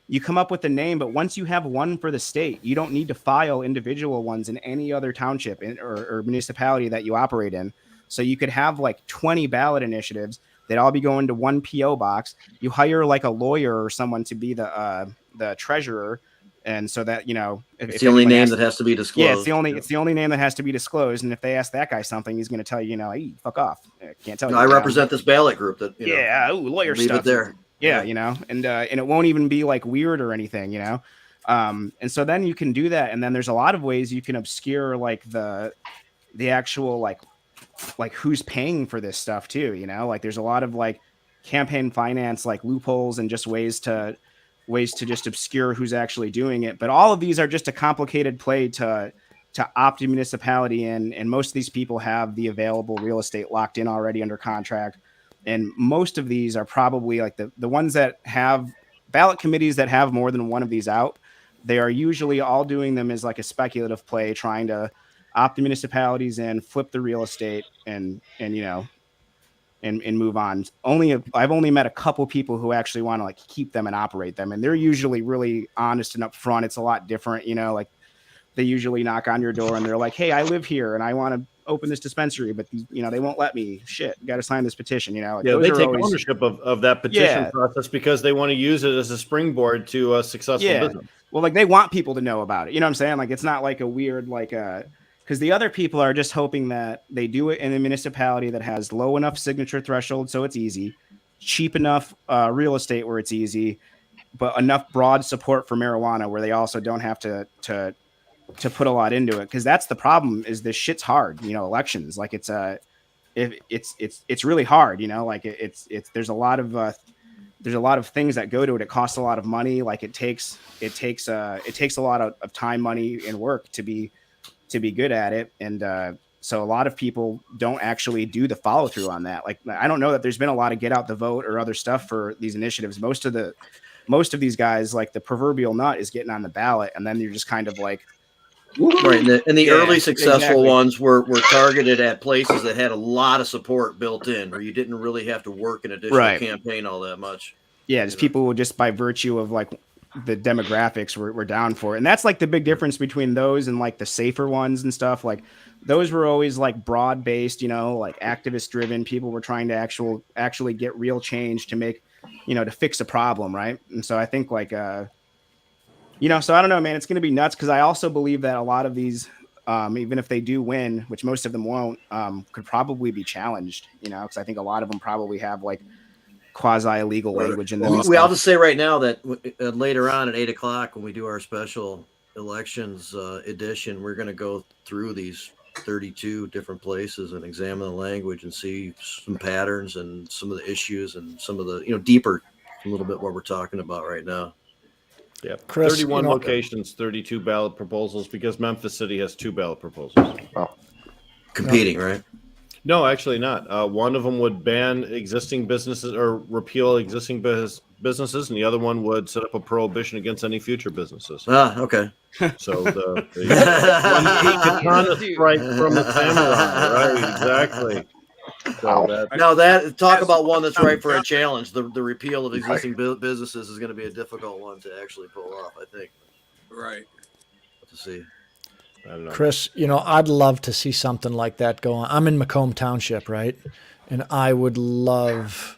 you come up with a name, but once you have one for the state, you don't need to file individual ones in any other township or municipality that you operate in. So you could have like 20 ballot initiatives. They'd all be going to one PO box. You hire like a lawyer or someone to be the treasurer, and so that it's the only name that has to be disclosed. Yeah, it's the only name that has to be disclosed. And if they ask that guy something, he's going to tell you, hey, fuck off. I can't tell you. I represent this ballot group that lawyer leave stuff it there. Yeah, and it won't even be like weird or anything, and so then you can do that, and then there's a lot of ways you can obscure like the actual like who's paying for this stuff too, like there's a lot of like campaign finance like loopholes and just ways to just obscure who's actually doing it. But all of these are just a complicated play to opt a municipality in, and most of these people have the available real estate locked in already under contract. And most of these are probably like the ones that have ballot committees that have more than one of these out. They are usually all doing them as like a speculative play, trying to opt the municipalities in, flip the real estate, and move on. I've only met a couple people who actually want to like keep them and operate them, and they're usually really honest and upfront. It's a lot different, like they usually knock on your door and they're like, "Hey, I live here and I want to open this dispensary, but they won't let me. Shit, got to sign this petition." They take ownership of that petition process because they want to use it as a springboard to a successful business. Well, like they want people to know about it. You know what I'm saying? Like it's not like a weird because the other people are just hoping that they do it in a municipality that has low enough signature threshold so it's easy, cheap enough real estate where it's easy, but enough broad support for marijuana where they also don't have to put a lot into it. Because that's the problem, is this shit's hard. Elections, like it's really hard. Like it's there's a lot of things that go to it. It costs a lot of money. Like it takes a lot of time, money, and work to be good at it. And so a lot of people don't actually do the follow through on that. Like, I don't know that there's been a lot of get out the vote or other stuff for these initiatives. Most of these guys, like the proverbial nut is getting on the ballot. And then you're just kind of like, right. And the early successful ones were targeted at places that had a lot of support built in, where you didn't really have to work an additional campaign all that much. Yeah. Just people who just by virtue of like the demographics were down for it. And that's like the big difference between those and like the safer ones and stuff. Like those were always like broad based, like activist driven. People were trying to actually get real change to make, to fix a problem. Right. And so I think like, so I don't know, man, it's going to be nuts. Cause I also believe that a lot of these, even if they do win, which most of them won't, could probably be challenged, cause I think a lot of them probably have like quasi-illegal language in them. I'll just say right now that later on at 8:00 when we do our special elections edition, we're going to go through these 32 different places and examine the language and see some patterns and some of the issues and some of the deeper a little bit what we're talking about right now. Yeah, Chris, 31 locations, 32 ballot proposals, because Memphis City has 2 ballot proposals. Competing, right? No, actually not. One of them would ban existing businesses or repeal existing businesses, and the other one would set up a prohibition against any future businesses. Okay. So the katana strike from the samurai, right? Exactly. So talk about one that's right for a challenge. The repeal of existing businesses is going to be a difficult one to actually pull off, I think. Right. To see. I don't know. Chris, I'd love to see something like that go on. I'm in Macomb Township, right? And I would love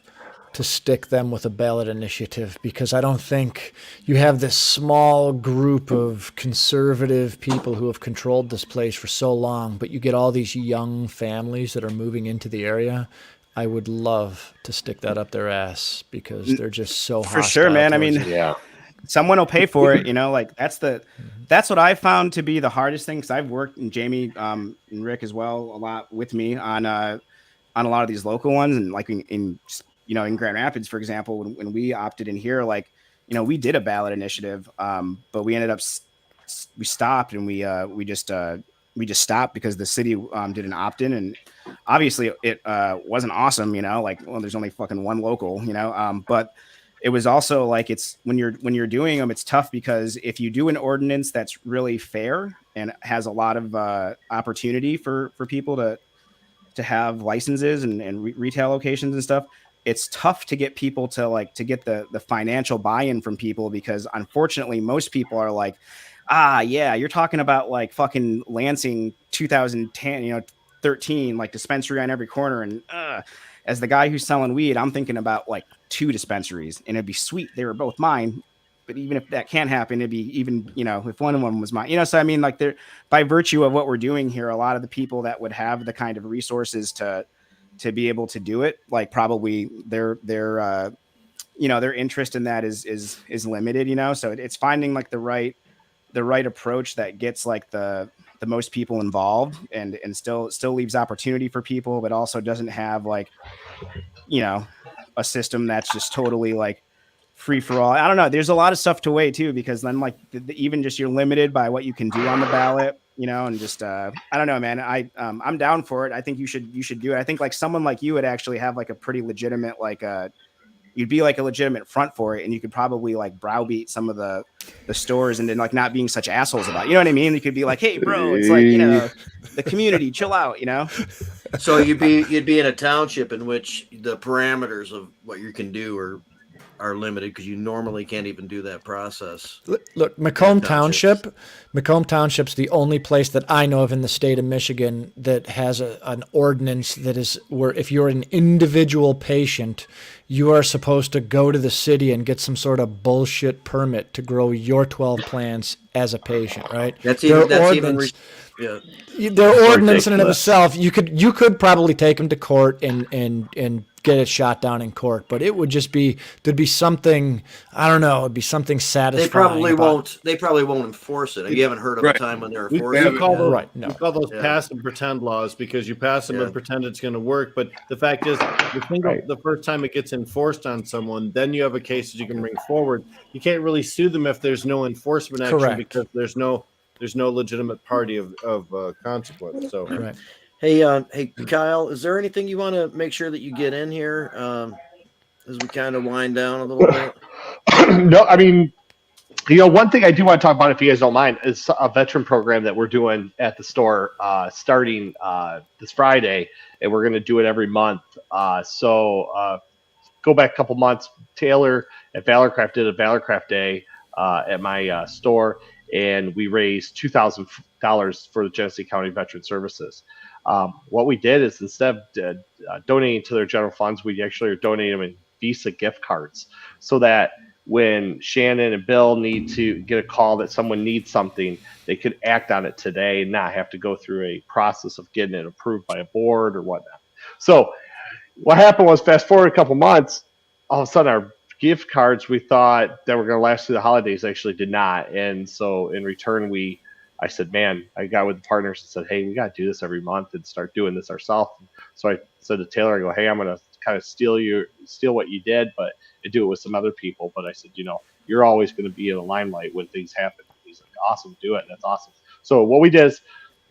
to stick them with a ballot initiative, because I don't think you have this small group of conservative people who have controlled this place for so long, but you get all these young families that are moving into the area. I would love to stick that up their ass, because they're just so hostile. For sure, man. I mean, someone will pay for it, like that's what I found to be the hardest thing. Cause I've worked, and Jamie and Rick as well, a lot with me on a lot of these local ones. And like in Grand Rapids, for example, when we opted in here, like, we did a ballot initiative, but we ended up, we stopped, and we just stopped because the city did an opt-in, and obviously it wasn't awesome, there's only fucking one local, but it was also like, it's when you're doing them, it's tough, because if you do an ordinance that's really fair and has a lot of opportunity for people to have licenses and retail locations and stuff, it's tough to get people to get the financial buy-in from people, because unfortunately most people are like, you're talking about like fucking Lansing 2010, 13, like dispensary on every corner, and as the guy who's selling weed, I'm thinking about like 2 dispensaries, and it'd be sweet. They were both mine. But even if that can't happen, it'd be even, if one of them was mine, so I mean, like, there, by virtue of what we're doing here, a lot of the people that would have the kind of resources to be able to do it, like, probably their interest in that is limited, so it's finding like the right approach that gets like the most people involved, and still leaves opportunity for people, but also doesn't have like, a system that's just totally like free for all. I don't know. There's a lot of stuff to weigh too, because then like even just you're limited by what you can do on the ballot, and just I don't know, man. I'm down for it. I think you should do it. I think like someone like you would actually have like a pretty legitimate like you'd be like a legitimate front for it, and you could probably like browbeat some of the stores and then like not being such assholes about it. You know what I mean? You could be like, hey bro, it's like, the community, chill out, So you'd be in a township in which the parameters of what you can do are limited, because you normally can't even do that process. Look, Macomb Township's the only place that I know of in the state of Michigan that has an ordinance that is where if you're an individual patient, you are supposed to go to the city and get some sort of bullshit permit to grow your 12 plants as a patient, right? Their ordinance in and of itself, you could probably take them to court and get it shot down in court, but it would just there'd be something, I don't know, it'd be something satisfying. They probably won't enforce it. You haven't heard of a time when they're enforcing it. We call those pass and pretend laws, because you pass them and pretend it's going to work. But the fact is, the first time it gets enforced on someone, then you have a case that you can bring forward. You can't really sue them if there's no enforcement action, because there's no legitimate party of consequence. So. Right. Hey, Kyle, is there anything you want to make sure that you get in here as we kind of wind down a little bit? No, I mean, one thing I do want to talk about, if you guys don't mind, is a veteran program that we're doing at the store starting this Friday, and we're going to do it every month. So go back a couple months, Taylor at Valorcraft did a Valorcraft Day at my store, and we raised $2,000 for the Genesee County Veteran Services. What we did is, instead of donating to their general funds, we actually are donating them in Visa gift cards, so that when Shannon and Bill need to get a call that someone needs something, they could act on it today and not have to go through a process of getting it approved by a board or whatnot. So what happened was, fast forward a couple months, all of a sudden our gift cards we thought that were going to last through the holidays actually did not. And so in return, I said, man, I got with the partners and said, hey, we got to do this every month and start doing this ourselves. So I said to Taylor, I go, hey, I'm going to kind of steal what you did, but do it with some other people. But I said, you're always going to be in the limelight when things happen. He's like, awesome, do it. That's awesome. So what we did is,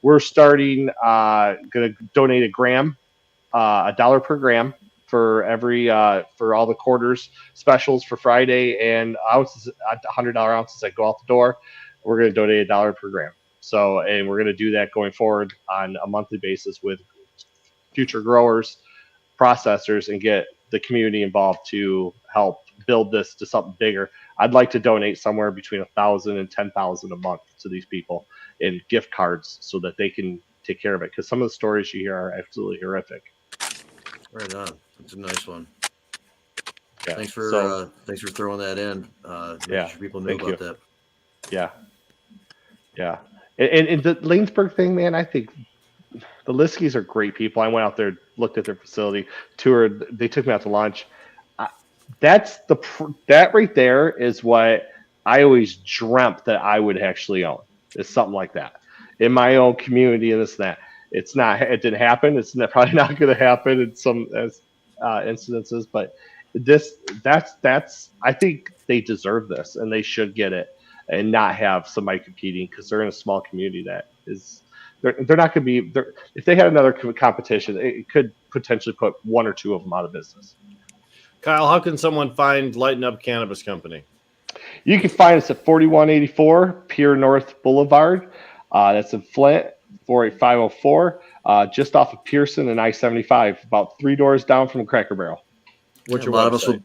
we're starting, going to donate $1 per gram for every, for all the quarters specials for Friday, and ounces, $100 ounces that go out the door. We're going to donate $1 per gram. So, and we're going to do that going forward on a monthly basis with future growers, processors, and get the community involved to help build this to something bigger. I'd like to donate somewhere between $1,000 and $10,000 a month to these people in gift cards, so that they can take care of it. Because some of the stories you hear are absolutely horrific. Right on. That's a nice one. Yeah. Thanks for throwing that in. Making sure people knew about that. Yeah. Yeah. And the Lanesburg thing, man, I think the Liskies are great people. I went out there, looked at their facility, toured. They took me out to lunch. That right there is what I always dreamt that I would actually own. Is something like that in my own community and this and that. It didn't happen. It's probably not going to happen in some incidences, but that's I think they deserve this, and they should get it and not have somebody competing, because they're in a small community that is, they're not going to be there. If they had another competition, it could potentially put one or two of them out of business. Kyle, how can someone find Lighten Up Cannabis Company? You can find us at 4184 Pier North Boulevard. That's in Flint, 48504, just off of Pearson and I-75, about 3 doors down from Cracker Barrel. What's your website?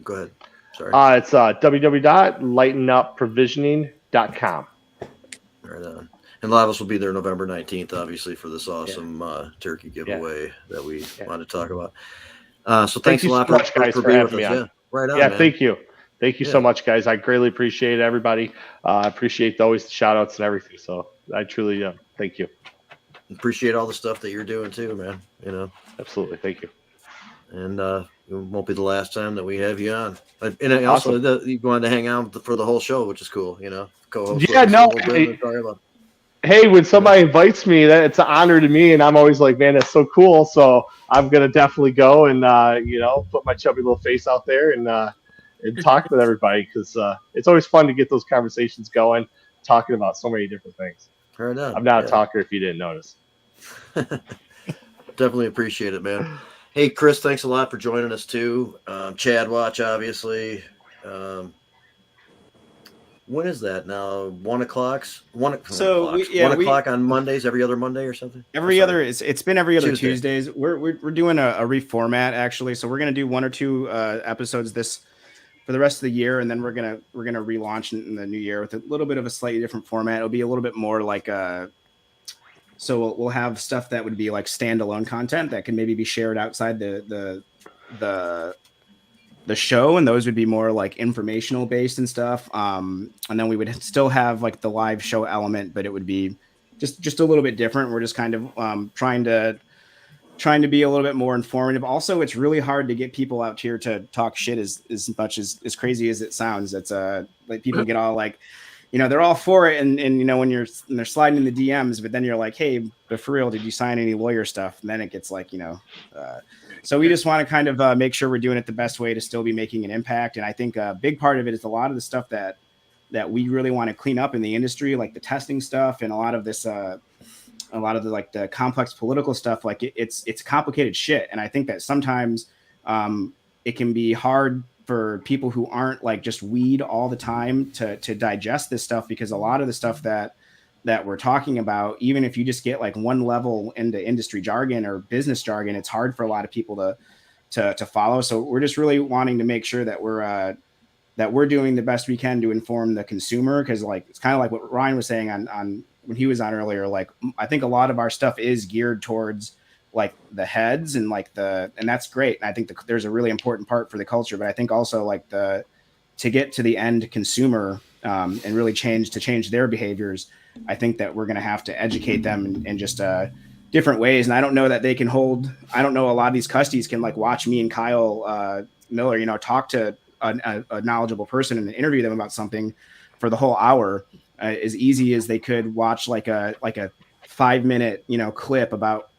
Go ahead. Sorry. It's www.lightenupprovisioning.com. Right on. And a lot of us will be there November 19th, obviously, for this awesome turkey giveaway that we want to talk about. So thanks a lot so much, guys, for for being having with me us. on. Yeah, right on, Yeah, man. thank you. Thank you so much, guys. I greatly appreciate everybody. I appreciate always the shout outs and everything. So I truly thank you. Appreciate all the stuff that you're doing too, man. You know, Absolutely. Thank you. and it won't be the last time that we have you on. And also, you wanted to hang out for the whole show, which is cool. You know, co-host. Yeah, no. Hey, when somebody invites me, that it's an honor to me, and I'm always like, man, that's so cool. So I'm gonna definitely go and put my chubby little face out there and talk with everybody, because it's always fun to get those conversations going, talking about so many different things. Right on. I'm not a talker, if you didn't notice. Definitely appreciate it, man. Hey, Chris, thanks a lot for joining us too. Chad Watch, obviously. When is that now? 1 o'clock? 1 o'clock on Mondays, every other Monday or something? It's been every other Tuesdays. We're doing a reformat, actually. So we're gonna do 1 or 2 episodes for the rest of the year, and then we're gonna relaunch in the new year with a little bit of a slightly different format. It'll be a little bit more like so we'll have stuff that would be like standalone content that can maybe be shared outside the show, and those would be more like informational based and stuff. And then we would still have like the live show element, but it would be just a little bit different. We're just kind of trying to be a little bit more informative. Also, it's really hard to get people out here to talk shit as much as crazy as it sounds. It's like people get all like, they're all for it, and when they're sliding in the DMs, but then you're like, hey, but for real, did you sign any lawyer stuff? And then it gets like, so we just want to kind of make sure we're doing it the best way to still be making an impact. And I think a big part of it is a lot of the stuff that we really want to clean up in the industry, like the testing stuff and a lot of this, a lot of the complex political stuff. Like it's complicated shit. And I think that sometimes it can be hard for people who aren't like just weed all the time to digest this stuff, because a lot of the stuff that we're talking about, even if you just get like one level into industry jargon or business jargon, it's hard for a lot of people to follow. So we're just really wanting to make sure that we're doing the best we can to inform the consumer, because like it's kind of like what Ryan was saying on when he was on earlier. Like I think a lot of our stuff is geared towards like the heads and like and that's great. And I think there's a really important part for the culture, but I think also like to get to the end consumer and really change their behaviors, I think that we're going to have to educate them in just different ways. And I don't know that they can I don't know a lot of these custies can like watch me and Kyle Miller, talk to a knowledgeable person and interview them about something for the whole hour as easy as they could watch like a 5-minute, clip about,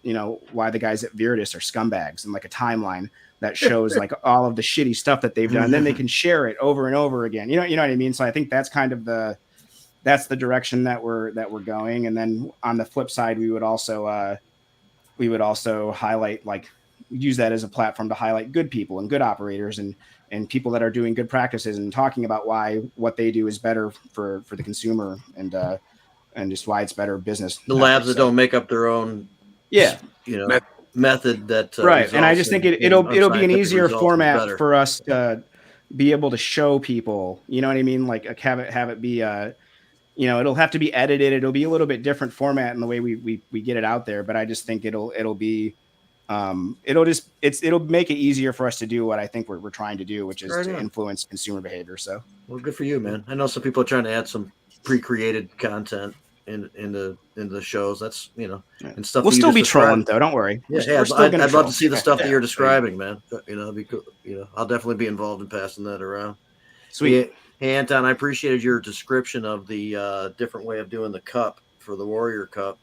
why the guys at Viridis are scumbags, and like a timeline that shows like all of the shitty stuff that they've done. And then they can share it over and over again. You know what I mean? So I think that's kind of that's the direction that we're going. And then on the flip side, we would also highlight, like use that as a platform to highlight good people and good operators and people that are doing good practices and talking about why what they do is better for the consumer and just why it's better business. The labs that don't make up their own, method that right. And I just think it'll be an easier format for us to be able to show people. You know what I mean? Like have it be it'll have to be edited. It'll be a little bit different format in the way we get it out there. But I just think it'll be it'll make it easier for us to do what I think we're trying to do, which is to influence consumer behavior. So well, good for you, man. I know some people are trying to add some pre-created content in the shows. That's and stuff. We'll still be trolling though. Don't worry. Yeah, I'd love to see the stuff that you're describing, man. It'd be cool. I'll definitely be involved in passing that around. Sweet. Hey, Anton, I appreciated your description of the different way of doing the cup for the Warrior Cup.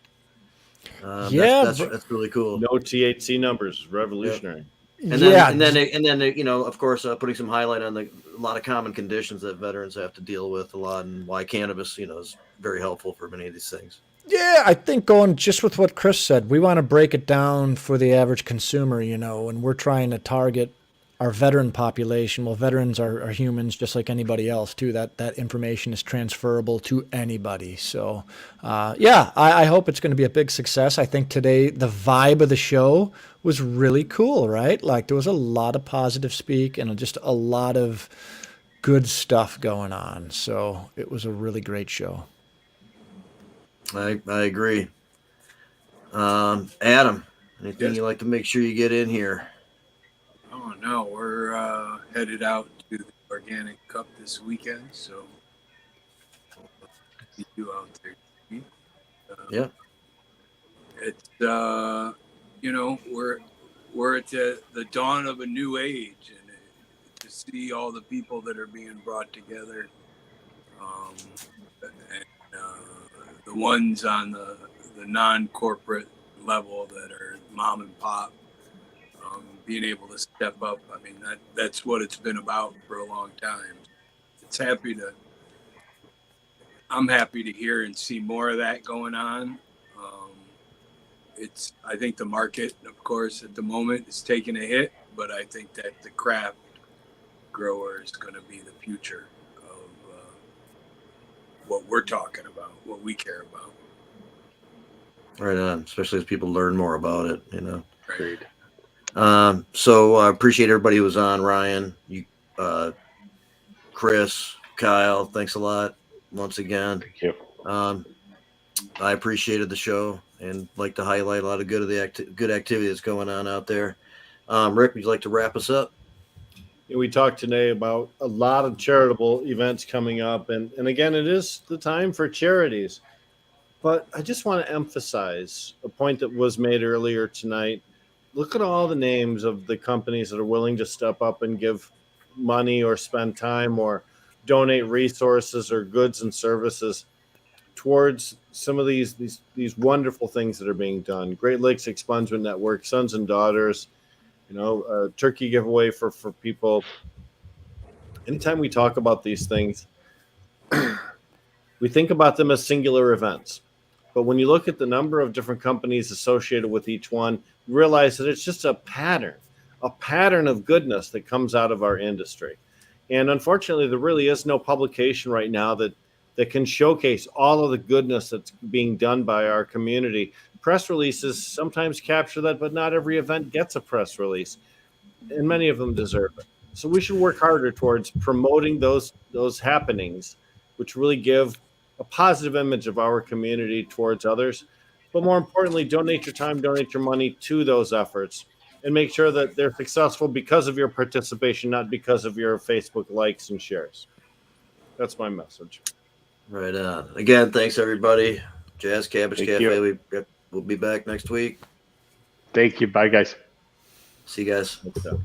That's really cool. No THC numbers, revolutionary. And then of course, putting some highlight on a lot of common conditions that veterans have to deal with a lot, and why cannabis, is very helpful for many of these things. Yeah, I think going just with what Chris said, we want to break it down for the average consumer, and we're trying to target our veteran population. Well, veterans are humans just like anybody else too. That information is transferable to anybody. So, I hope it's going to be a big success. I think today the vibe of the show was really cool, right? Like there was a lot of positive speak and just a lot of good stuff going on. So it was a really great show. I agree. Adam, anything Yes. you'd like to make sure you get in here? Oh no, we're headed out to the Organic Cup this weekend, so see you out there. Yeah. It's we're at the dawn of a new age, and to see all the people that are being brought together, and the ones on the non-corporate level that are mom and pop, being able to step up. I mean, that's what it's been about for a long time. I'm happy to hear and see more of that going on. I think the market, of course, at the moment is taking a hit, but I think that the craft grower is going to be the future of what we're talking about, what we care about. Right on. Especially as people learn more about it, Right. So I appreciate everybody who was on. Ryan, you, Chris, Kyle, thanks a lot once again. Thank you. I appreciated the show and like to highlight a lot of good activity that's going on out there. Rick, would you like to wrap us up? We talked today about a lot of charitable events coming up, and again, it is the time for charities. But I just want to emphasize a point that was made earlier tonight. Look at all the names of the companies that are willing to step up and give money or spend time or donate resources or goods and services towards some of these wonderful things that are being done. Great Lakes Expungement Network, Sons and Daughters, turkey giveaway for people. Anytime we talk about these things, we think about them as singular events. But when you look at the number of different companies associated with each one, you realize that it's just a pattern of goodness that comes out of our industry. And unfortunately, there really is no publication right now that can showcase all of the goodness that's being done by our community. Press releases sometimes capture that, but not every event gets a press release, and many of them deserve it. So we should work harder towards promoting those happenings, which really give a positive image of our community towards others. But more importantly, donate your time, donate your money to those efforts, and make sure that they're successful because of your participation, not because of your Facebook likes and shares. That's my message. Right on. Again, thanks everybody. Jazz Cabbage Thank Cafe. you. We'll be back next week. Thank you. Bye, guys. See you guys. Good stuff.